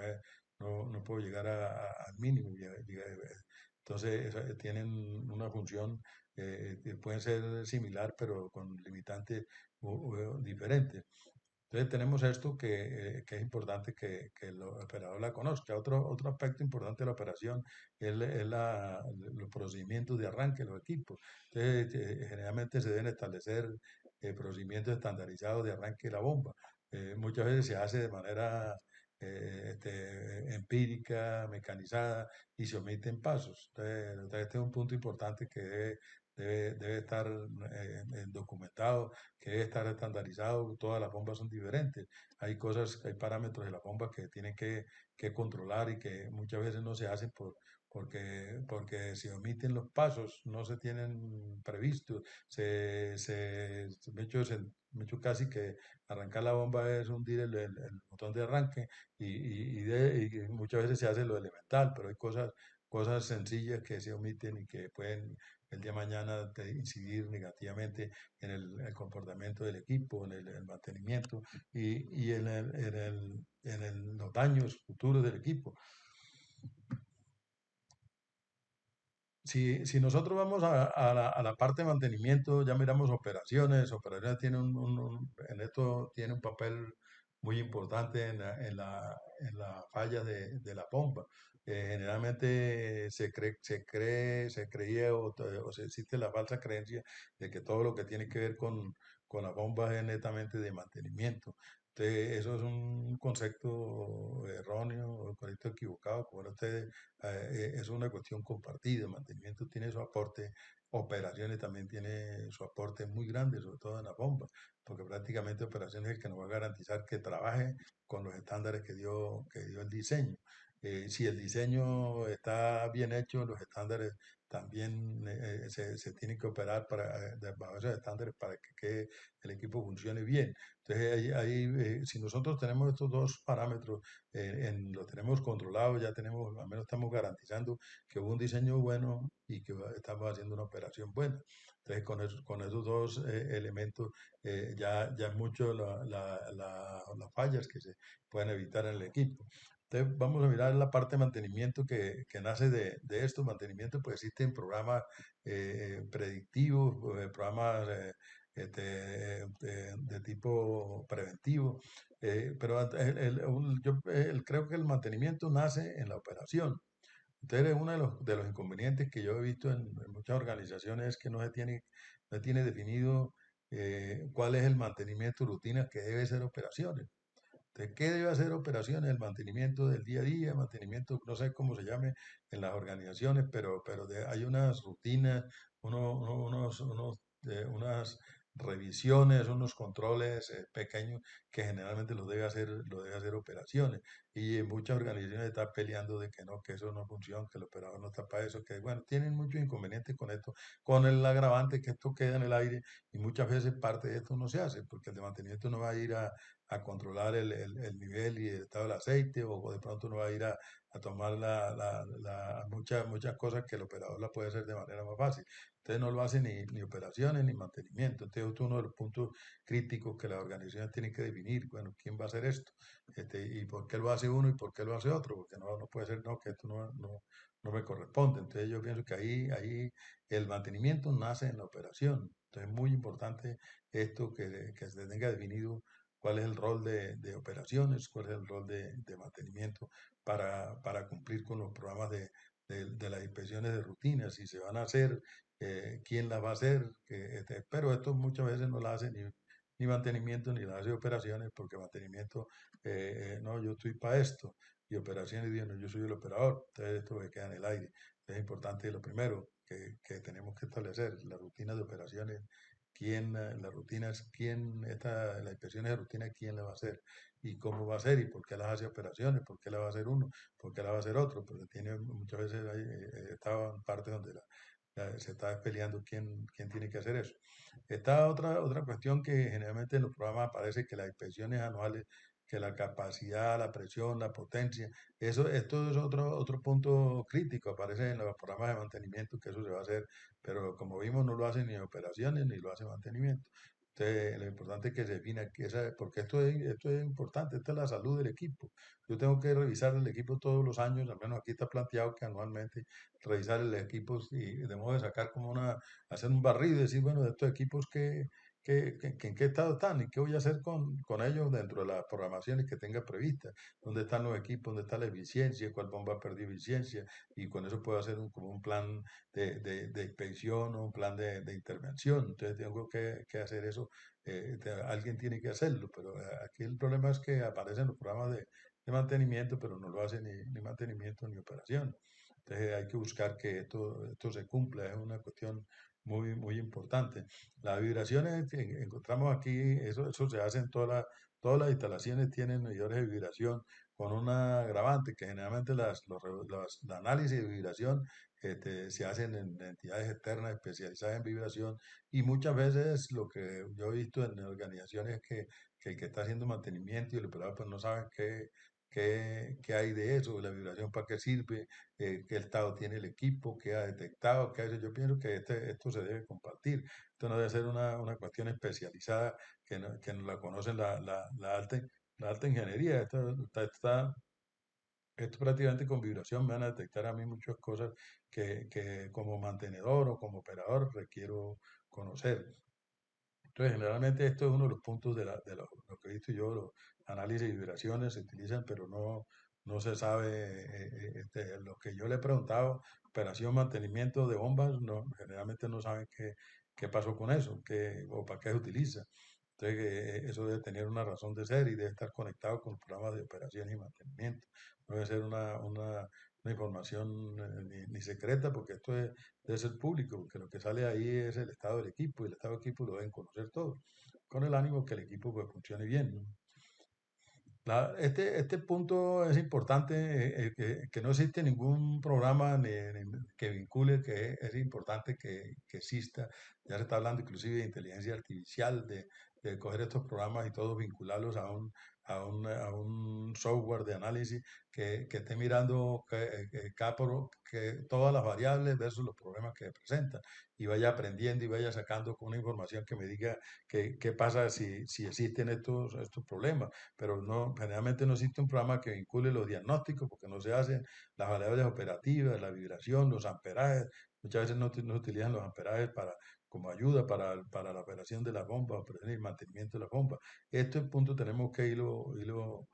puedo llegar al mínimo. Entonces, tienen una función que pueden ser similar, pero con limitantes diferentes. Entonces tenemos esto que es importante que el operador la conozca. Otro aspecto importante de la operación es los procedimientos de arranque de los equipos. Entonces, generalmente se deben establecer procedimientos estandarizados de arranque de la bomba. Muchas veces se hace de manera empírica, mecanizada y se omiten pasos. Entonces, este es un punto importante que debe estar documentado, que debe estar estandarizado. Todas las bombas son diferentes. Hay parámetros de la bomba que tienen que controlar y que muchas veces no se hacen porque se omiten los pasos, no se tienen previstos. Me he hecho casi que arrancar la bomba es hundir el botón de arranque y muchas veces se hace lo elemental, pero hay cosas sencillas que se omiten y que pueden el día de mañana incidir negativamente en el comportamiento del equipo, en el mantenimiento y los daños futuros del equipo. Si nosotros vamos a la parte de mantenimiento, ya miramos operaciones. Operaciones tiene en esto tiene un papel muy importante en la falla de la bomba. Generalmente se creía o se existe la falsa creencia de que todo lo que tiene que ver con la bomba es netamente de mantenimiento. Entonces, eso es un concepto erróneo, un concepto equivocado, como ustedes es una cuestión compartida. El mantenimiento tiene su aporte, operaciones también tiene su aporte muy grande, sobre todo en la bomba, porque prácticamente operaciones es el que nos va a garantizar que trabaje con los estándares que dio el diseño. Si el diseño está bien hecho, los estándares también se tienen que operar bajo esos estándares para que el equipo funcione bien. Entonces, si nosotros tenemos estos dos parámetros lo tenemos controlado, ya tenemos, al menos estamos garantizando que hubo un diseño bueno y que estamos haciendo una operación buena. Entonces, con esos dos elementos ya es mucho las fallas que se pueden evitar en el equipo. Entonces, vamos a mirar la parte de mantenimiento que nace de esto. Mantenimiento, pues existen programas predictivos, programas de tipo preventivo, pero creo que el mantenimiento nace en la operación. Entonces, uno de los inconvenientes que yo he visto en muchas organizaciones es que no se tiene definido cuál es el mantenimiento de rutinas que debe ser operaciones. Entonces, ¿qué debe hacer operaciones? El mantenimiento del día a día, mantenimiento, no sé cómo se llame en las organizaciones, pero hay unas rutinas, unas revisiones, unos controles pequeños que generalmente lo debe hacer operaciones. Y en muchas organizaciones están peleando de que no, que eso no funciona, que el operador no está para eso, que bueno, tienen muchos inconvenientes con esto, con el agravante que esto queda en el aire y muchas veces parte de esto no se hace, porque el de mantenimiento no va a ir a controlar el nivel y el estado del aceite, o de pronto no va a ir a tomar muchas cosas que el operador la puede hacer de manera más fácil. Entonces no lo hace ni operaciones ni mantenimiento. Entonces esto es uno de los puntos críticos que las organizaciones tienen que definir. Bueno, ¿quién va a hacer esto? Y por qué lo hace uno y por qué lo hace otro, porque no puede ser, no, que esto no me corresponde. Entonces yo pienso que ahí el mantenimiento nace en la operación. Entonces es muy importante esto que se tenga definido cuál es el rol de operaciones, cuál es el rol de mantenimiento para cumplir con los programas de las inspecciones de rutina, si se van a hacer, quién las va a hacer, pero esto muchas veces no la hace ni mantenimiento ni la hace operaciones, porque mantenimiento, no, yo estoy para esto, y operaciones, digo, no, yo soy el operador, entonces esto me queda en el aire. Es importante lo primero que tenemos que establecer, la rutina de operaciones, las rutinas, las inspecciones de rutina, quién la va a hacer y cómo va a ser y por qué las hace operaciones, por qué la va a hacer uno, por qué la va a hacer otro, porque tiene muchas veces estaba en partes donde se está peleando quién tiene que hacer eso. Está otra cuestión que generalmente en los programas aparece que las inspecciones anuales, que la capacidad, la presión, la potencia, esto es otro punto crítico, aparece en los programas de mantenimiento que eso se va a hacer, pero como vimos no lo hacen ni operaciones ni lo hace mantenimiento. Entonces, lo importante es que se defina porque esto es importante, esta es la salud del equipo. Yo tengo que revisar el equipo todos los años, al menos aquí está planteado que anualmente revisar el equipo y de modo de sacar hacer un barrido y decir, bueno, de estos equipos en qué estado están y qué voy a hacer con ellos dentro de las programaciones que tenga previstas, dónde están los equipos, dónde está la eficiencia, cuál bomba ha perdido eficiencia, y con eso puedo hacer como un plan de inspección o un plan de intervención. Entonces tengo que hacer eso, alguien tiene que hacerlo, pero aquí el problema es que aparecen los programas de mantenimiento, pero no lo hacen ni mantenimiento ni operación. Entonces hay que buscar que esto se cumpla, es una cuestión muy importante. Las vibraciones que encontramos aquí, eso se hace en todas las instalaciones tienen medidores de vibración con una agravante, que generalmente los análisis de vibración se hacen en entidades externas especializadas en vibración, y muchas veces lo que yo he visto en organizaciones es que el que está haciendo mantenimiento y el operador pues no saben qué hay de eso, la vibración para qué sirve, qué estado tiene el equipo, qué ha detectado, qué ha hecho. Yo pienso que esto se debe compartir. Esto no debe ser una cuestión especializada que no la conocen la alta ingeniería. Esto prácticamente con vibración me van a detectar a mí muchas cosas que como mantenedor o como operador requiero conocer. Entonces, generalmente esto es uno de los puntos lo que he visto yo, los análisis de vibraciones se utilizan, pero no se sabe, lo que yo le he preguntado, operación, mantenimiento de bombas, no, generalmente no saben qué pasó con eso, o para qué se utiliza. Entonces, eso debe tener una razón de ser y debe estar conectado con programas de operación y mantenimiento. No debe ser una información ni secreta, porque debe ser público, porque lo que sale ahí es el estado del equipo, y el estado del equipo lo deben conocer todos, con el ánimo que el equipo pues, funcione bien, ¿no? Este punto es importante, que no existe ningún programa que vincule, que es importante que exista. Ya se está hablando inclusive de inteligencia artificial, de coger estos programas y todos vincularlos a un software de análisis que esté mirando todas las variables versus los problemas que presentan, y vaya aprendiendo y vaya sacando con una información que me diga qué pasa si existen estos problemas, pero no, generalmente no existe un programa que vincule los diagnósticos, porque no se hacen las variables operativas, la vibración, los amperajes. Muchas veces no se utilizan los amperajes como ayuda para la operación de la bomba, operación y mantenimiento de la bomba. Este punto tenemos que irlo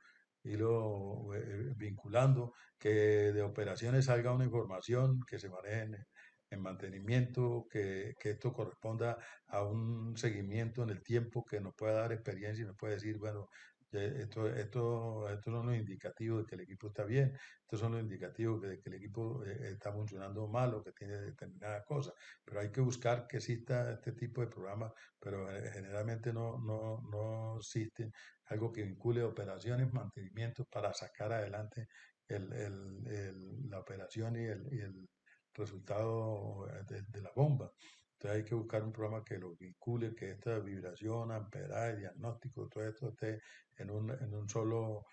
vinculando, que de operaciones salga una información que se maneje en mantenimiento, que esto corresponda a un seguimiento en el tiempo que nos pueda dar experiencia y nos pueda decir, bueno, estos son los indicativos de que el equipo está bien, estos son los indicativos de que el equipo está funcionando mal o que tiene determinadas cosas. Pero hay que buscar que exista este tipo de programas, pero generalmente no existe algo que vincule operaciones, mantenimiento para sacar adelante la operación y el resultado de la bomba. Entonces hay que buscar un programa que lo vincule, que esta vibración, amperaje, diagnóstico, todo esto esté en un solo,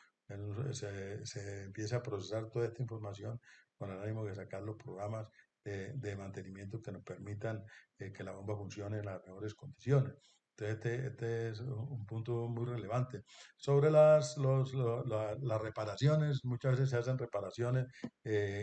se empiece a procesar toda esta información con el ánimo de sacar los programas de mantenimiento que nos permitan que la bomba funcione en las mejores condiciones. Entonces, este es un punto muy relevante. Sobre las reparaciones, muchas veces se hacen reparaciones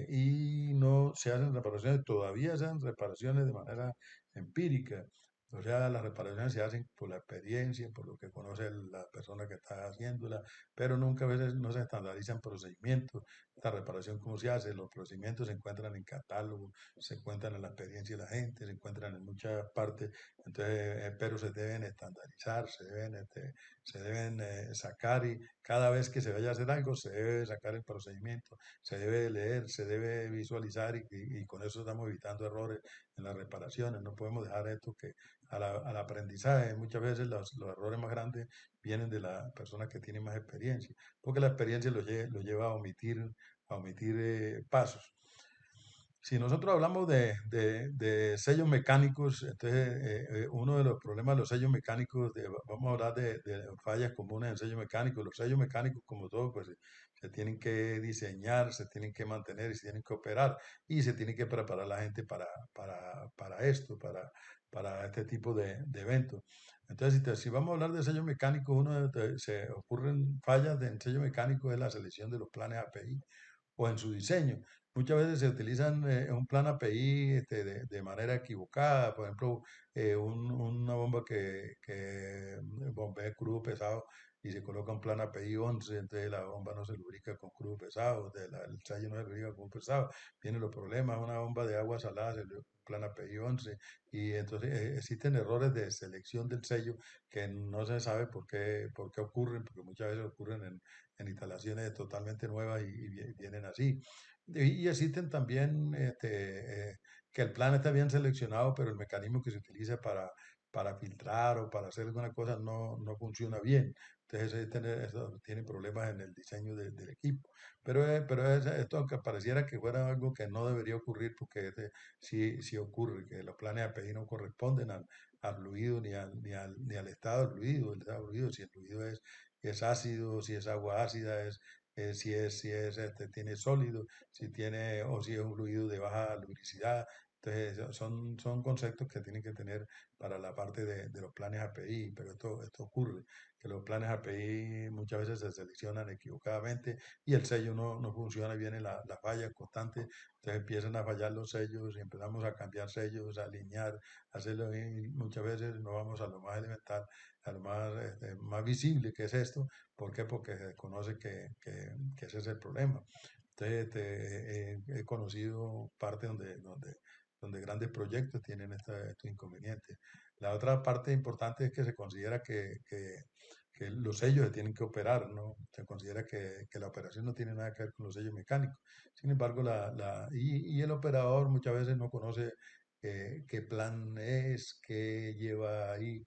y no se hacen reparaciones, todavía se hacen reparaciones de manera empírica. O sea, las reparaciones se hacen por la experiencia, por lo que conoce la persona que está haciéndola, pero nunca a veces no se estandarizan procedimientos. Esta reparación, ¿cómo se hace? Los procedimientos se encuentran en catálogos, se encuentran en la experiencia de la gente, se encuentran en muchas partes, entonces, pero se deben estandarizar, se deben sacar y cada vez que se vaya a hacer algo, se debe sacar el procedimiento, se debe leer, se debe visualizar y con eso estamos evitando errores en las reparaciones. No podemos dejar esto que al aprendizaje, muchas veces los errores más grandes vienen de la persona que tiene más experiencia, porque la experiencia lo lleva a omitir pasos. Si nosotros hablamos de sellos mecánicos, entonces uno de los problemas de los sellos mecánicos, vamos a hablar de fallas comunes en sellos mecánicos. Los sellos mecánicos, como todo, pues se tienen que diseñar, se tienen que mantener y se tienen que operar y se tiene que preparar la gente para esto, para este tipo de eventos. Entonces, si vamos a hablar de sellos mecánicos, se ocurren fallas en sello mecánico es la selección de los planes API o en su diseño. Muchas veces se utilizan un plan API de manera equivocada, por ejemplo, una bomba que bombea crudo pesado y se coloca un plan API 11, entonces la bomba no se lubrica con crudo pesado, el sello no se lubrica con pesado, vienen los problemas, una bomba de agua salada se lubrica con plan API 11 y entonces existen errores de selección del sello que no se sabe por qué ocurren, porque muchas veces ocurren en instalaciones totalmente nuevas y vienen así. Y existen también que el plan está bien seleccionado, pero el mecanismo que se utiliza para filtrar o para hacer alguna cosa no funciona bien. Entonces eso tiene problemas en el diseño del equipo. Pero esto, aunque pareciera que fuera algo que no debería ocurrir, porque sí ocurre, que los planes API no corresponden al fluido ni al estado del fluido, si el fluido es ácido, si es agua ácida, tiene sólido, o si es un fluido de baja lubricidad. Entonces, son conceptos que tienen que tener para la parte de los planes API, pero esto ocurre, que los planes API muchas veces se seleccionan equivocadamente y el sello no funciona, viene la falla constante, entonces empiezan a fallar los sellos y empezamos a cambiar sellos, a alinear, hacerlo y muchas veces no vamos a lo más elemental, a lo más visible que es esto. ¿Por qué? Porque se conoce que ese es el problema. Entonces, he conocido partes donde grandes proyectos tienen estos inconvenientes. La otra parte importante es que se considera que los sellos se tienen que operar, ¿no? Se considera que la operación no tiene nada que ver con los sellos mecánicos. Sin embargo, y el operador muchas veces no conoce qué plan es, qué lleva ahí,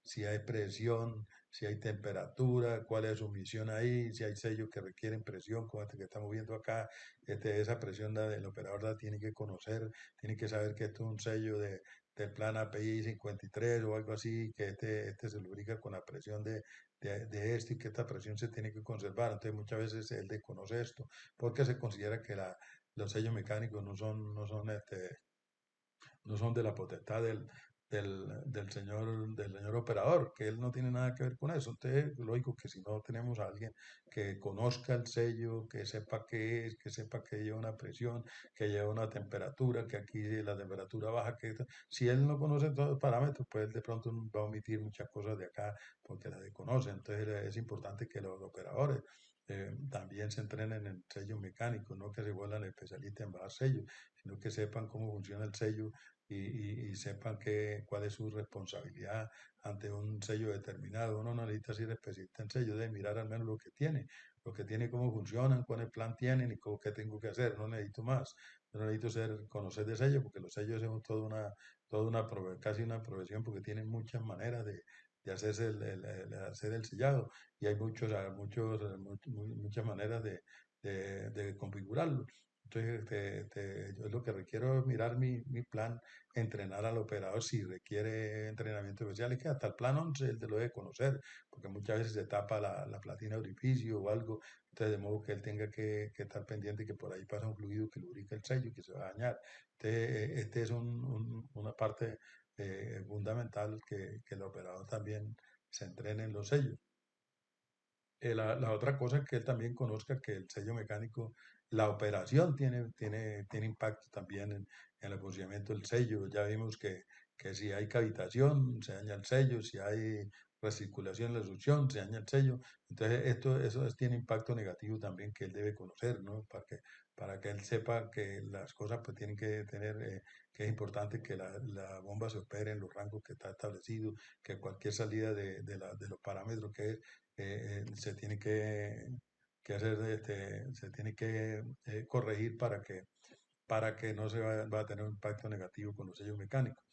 si hay presión, si hay temperatura, cuál es su misión ahí, si hay sellos que requieren presión, como este que estamos viendo acá, esa presión el operador la tiene que conocer, tiene que saber que esto es un sello del plan API 53 o algo así, que este se lubrica con la presión de esto y que esta presión se tiene que conservar. Entonces muchas veces él desconoce esto porque se considera que los sellos mecánicos no son de la potestad del señor operador, que él no tiene nada que ver con eso. Entonces, lógico que si no tenemos a alguien que conozca el sello, que sepa qué es, que sepa que lleva una presión, que lleva una temperatura, que aquí la temperatura baja, si él no conoce todos los parámetros, pues él de pronto va a omitir muchas cosas de acá porque las desconoce. Entonces, es importante que los operadores también se entrenen en sellos mecánicos, no que se vuelvan especialistas en bajar sellos, sino que sepan cómo funciona el sello y sepan cuál es su responsabilidad ante un sello determinado. Uno no necesita ser especialista en sellos, debe mirar al menos lo que tiene, cómo funcionan, cuál plan tienen y qué tengo que hacer. No necesito más. Yo no necesito conocer de sellos, porque los sellos son casi una profesión, porque tienen muchas maneras de hacerse hacer el sellado y hay muchas maneras de configurarlo. Entonces, yo lo que requiero es mirar mi plan, entrenar al operador si requiere entrenamiento especial, es que hasta el plan 11 él te lo debe conocer, porque muchas veces se tapa la platina de orificio o algo, entonces de modo que él tenga que estar pendiente que por ahí pasa un fluido que lubrica el sello y que se va a dañar. Entonces, este es una parte fundamental que el operador también se entrene en los sellos. La otra cosa es que él también conozca que el sello mecánico, la operación tiene impacto también en el funcionamiento del sello. Ya vimos que si hay cavitación, se daña el sello, si hay recirculación en la succión, se daña el sello. Entonces, tiene impacto negativo también que él debe conocer, ¿no? Para que él sepa que las cosas pues tienen que tener, que es importante que la bomba se opere en los rangos que está establecido, que cualquier salida de los parámetros se tiene que hacer, se tiene que corregir para que no va a tener un impacto negativo con los sellos mecánicos.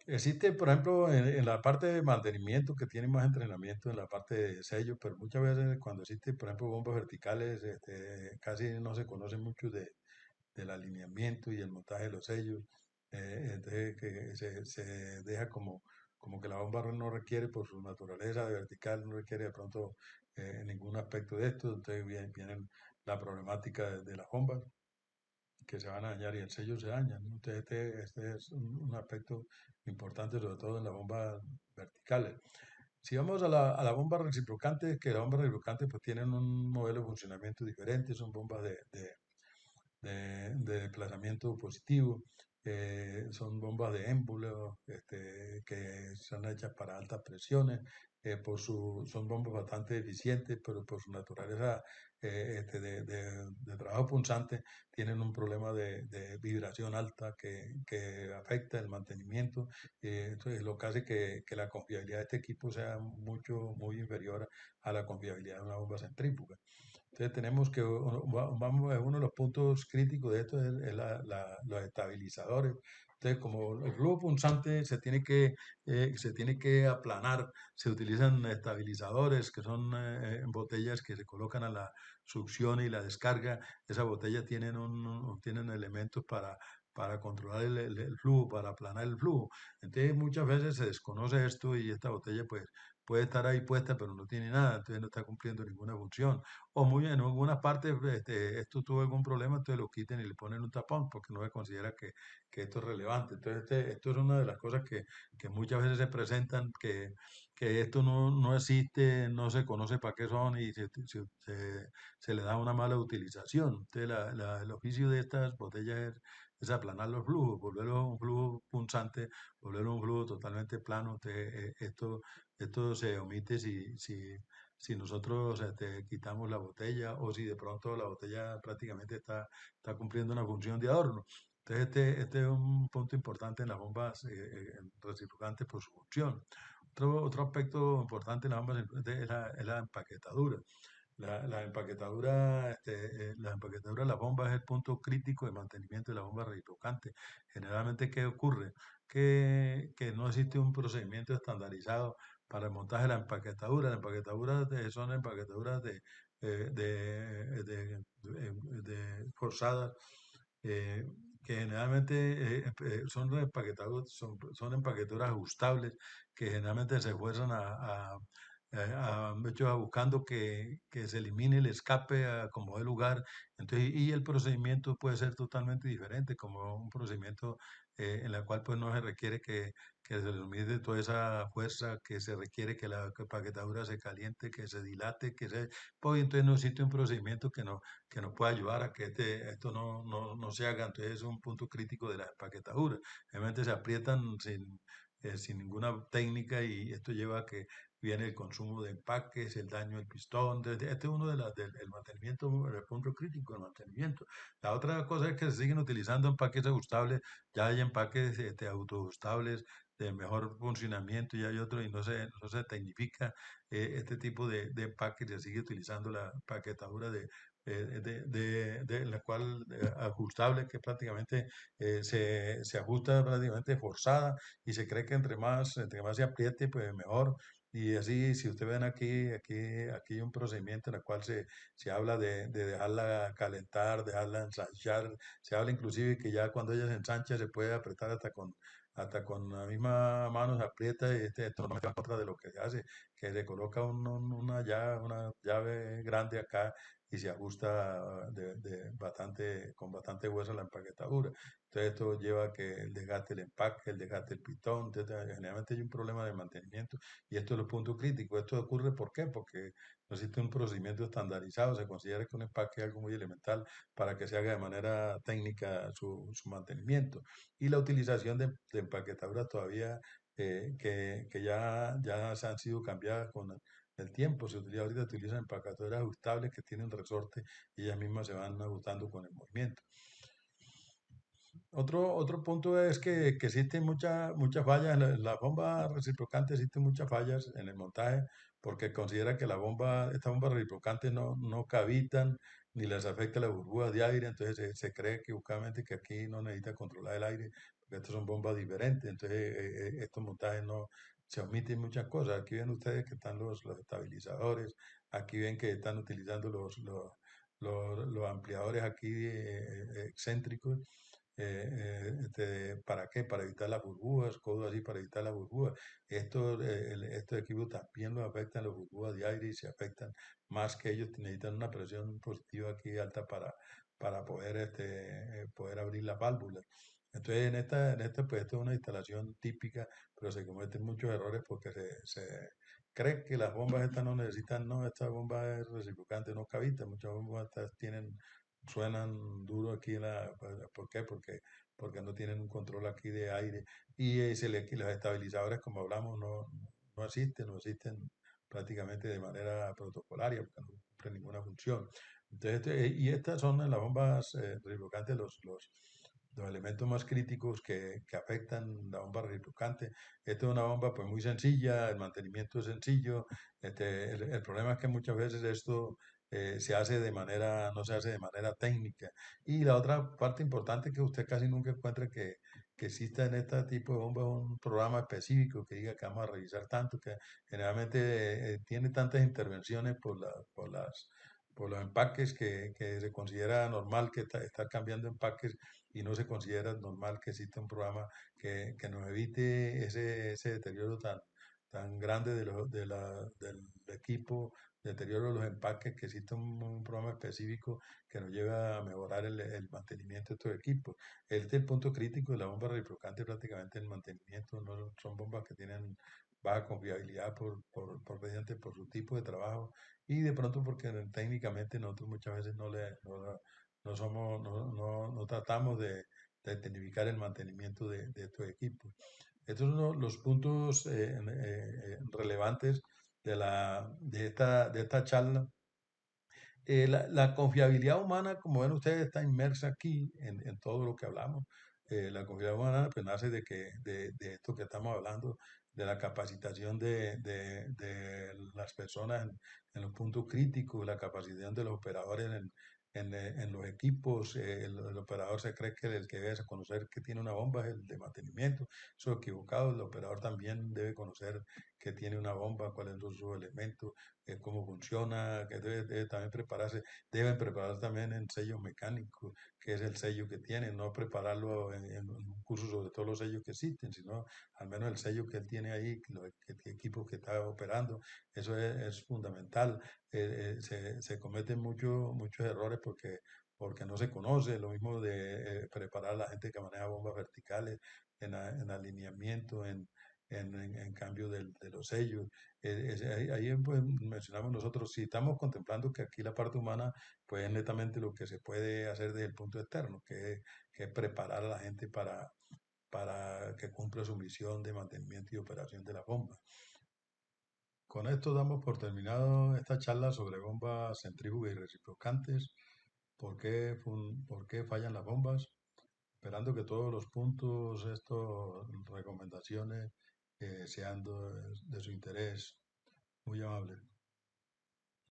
Existe, por ejemplo, en la parte de mantenimiento que tiene más entrenamiento en la parte de sellos, pero muchas veces cuando existe, por ejemplo, bombas verticales, casi no se conoce mucho del alineamiento y el montaje de los sellos. Entonces, que se deja como que la bomba no requiere, por su naturaleza de vertical, no requiere de pronto ningún aspecto de esto. Entonces, viene la problemática de las bombas que se van a dañar y el sello se daña, ¿no? Entonces, este es un aspecto importante, sobre todo en las bombas verticales. Si vamos a la bomba reciprocante, que la bomba reciprocante pues tienen un modelo de funcionamiento diferente, son bombas de desplazamiento positivo, son bombas de émbolo que son hechas para altas presiones, son bombas bastante eficientes, pero por su naturaleza de trabajo punzante tienen un problema de vibración alta que afecta el mantenimiento, entonces lo que hace que la confiabilidad de este equipo sea muy inferior a la confiabilidad de una bomba centrífuga. Entonces tenemos que, uno de los puntos críticos de esto es los estabilizadores. Entonces, como el flujo punzante se tiene que aplanar, se utilizan estabilizadores que son botellas que se colocan a la succión y la descarga. Esas botellas tienen elementos para controlar el flujo, para aplanar el flujo. Entonces, muchas veces se desconoce esto y esta botella pues puede estar ahí puesta, pero no tiene nada, entonces no está cumpliendo ninguna función o muy en algunas partes esto tuvo algún problema, entonces lo quiten y le ponen un tapón porque no se considera que esto es relevante. Entonces esto es una de las cosas que muchas veces se presentan, que esto no existe, no se conoce para qué son y se le da una mala utilización. Entonces el oficio de estas botellas es aplanar los flujos, volverlo un flujo punzante, volverlo un flujo totalmente plano. Entonces, esto se omite si nosotros quitamos la botella o si de pronto la botella prácticamente está cumpliendo una función de adorno. Entonces, este es un punto importante en las bombas reciprocantes por su función. Otro aspecto importante en las bombas es la empaquetadura. La empaquetadura de las bombas es el punto crítico de mantenimiento de la bomba reciprocante. Generalmente, ¿qué ocurre? Que no existe un procedimiento estandarizado para el montaje de la empaquetadura. Las empaquetaduras son empaquetaduras forzadas, eh, que generalmente son empaquetaduras ajustables, que generalmente se esfuerzan buscando que se elimine el escape a como de lugar. Entonces, y el procedimiento puede ser totalmente diferente, como un procedimiento en el cual pues no se requiere que se le mide toda esa fuerza, que se requiere que la empaquetadura se caliente, que se dilate, pues entonces no existe un procedimiento que nos pueda ayudar a que esto no se haga. Entonces es un punto crítico de la empaquetadura. Realmente se aprietan sin ninguna técnica y esto lleva a que viene el consumo de empaques, el daño del pistón. Este es uno del el mantenimiento, el punto crítico del mantenimiento. La otra cosa es que se siguen utilizando empaques ajustables, ya hay empaques autoajustables de mejor funcionamiento y hay otro y no se tecnifica este tipo de empaque, se sigue utilizando la paquetadura de la cual ajustable que prácticamente se ajusta prácticamente forzada y se cree que entre más se apriete pues mejor. Y así, si ustedes ven aquí hay un procedimiento en el cual se habla de dejarla calentar, dejarla ensanchar, se habla inclusive que ya cuando ella se ensancha se puede apretar hasta con la misma mano se aprieta y esto no va en contra de lo que se hace, que se coloca una llave grande acá y se ajusta con bastante hueso la empaquetadura. Entonces esto lleva a que el desgaste del empaque, el desgaste del pitón, entonces, generalmente hay un problema de mantenimiento y esto es el punto crítico. Esto ocurre ¿por qué? Porque no existe un procedimiento estandarizado, se considera que un empaque es algo muy elemental para que se haga de manera técnica su mantenimiento. Y la utilización de empaquetaduras todavía que ya se han sido cambiadas con el tiempo. Ahorita se utilizan empaquetadoras ajustables que tienen resorte y ellas mismas se van ajustando con el movimiento. Otro punto es que existen muchas fallas en la bomba reciprocante, existen muchas fallas en el montaje porque considera que estas bombas reciprocantes no cavitan ni les afecta la burbuja de aire, entonces se cree equivocadamente que aquí no necesita controlar el aire porque estas son bombas diferentes, entonces estos montajes no se omiten muchas cosas. Aquí ven ustedes que están los estabilizadores, aquí ven que están utilizando los ampliadores aquí excéntricos ¿para qué? Para evitar las burbujas, cosas así, para evitar las burbujas. Estos equipos también los afectan las burbujas de aire y se afectan más que ellos necesitan una presión positiva aquí alta para poder, poder abrir las válvulas. Entonces, pues, esto es una instalación típica, pero se cometen muchos errores porque se cree que las bombas estas no necesitan, no, esta bomba es reciprocante, no cavita, muchas bombas estas suenan duro aquí ¿por qué? Porque no tienen un control aquí de aire y los estabilizadores, como hablamos, no existen prácticamente de manera protocolaria, porque no cumplen ninguna función. Entonces, y estas son las bombas reciprocantes, los elementos más críticos que afectan la bomba reciprocante. Esta es una bomba pues muy sencilla, el mantenimiento es sencillo. El problema es que muchas veces esto no se hace de manera técnica. Y la otra parte importante que usted casi nunca encuentra que exista en este tipo de bombas un programa específico que diga que vamos a revisar tanto, que generalmente tiene tantas intervenciones por los empaques que se considera normal estar cambiando empaques y no se considera normal que exista un programa que nos evite ese deterioro tan grande del equipo, deterioro de los empaques, que existe un programa específico que nos lleva a mejorar el mantenimiento de estos equipos. Este es el punto crítico de la bomba reciprocante, prácticamente el mantenimiento, no son bombas que tienen baja confiabilidad precisamente por su tipo de trabajo y de pronto porque técnicamente nosotros muchas veces no somos, no tratamos de tecnificar el mantenimiento de estos equipos. Estos son los puntos relevantes de esta charla. La confiabilidad humana, como ven ustedes, está inmersa aquí en todo lo que hablamos. La confiabilidad humana pues, nace de esto que estamos hablando, de la capacitación de las personas en los puntos críticos, la capacitación de los operadores en los equipos. El operador se cree que el que debe conocer que tiene una bomba es el de mantenimiento. Eso es equivocado. El operador también debe conocer que tiene una bomba, cuáles son sus elementos, cómo funciona, que debe también prepararse, deben preparar también en sellos mecánicos, que es el sello que tienen, no prepararlo en un curso sobre todos los sellos que existen, sino al menos el sello que él tiene ahí, que equipo que está operando, eso es fundamental. Se cometen muchos errores porque no se conoce, lo mismo de preparar a la gente que maneja bombas verticales en alineamiento, en cambio de los sellos. Ahí pues, mencionamos nosotros, si estamos contemplando que aquí la parte humana, pues es netamente lo que se puede hacer desde el punto externo, que es preparar a la gente para que cumpla su misión de mantenimiento y operación de la bomba. Con esto damos por terminado esta charla sobre bombas centrífugas y reciprocantes, por qué fallan las bombas, esperando que todos los puntos, estas recomendaciones sean de su interés. Muy amable.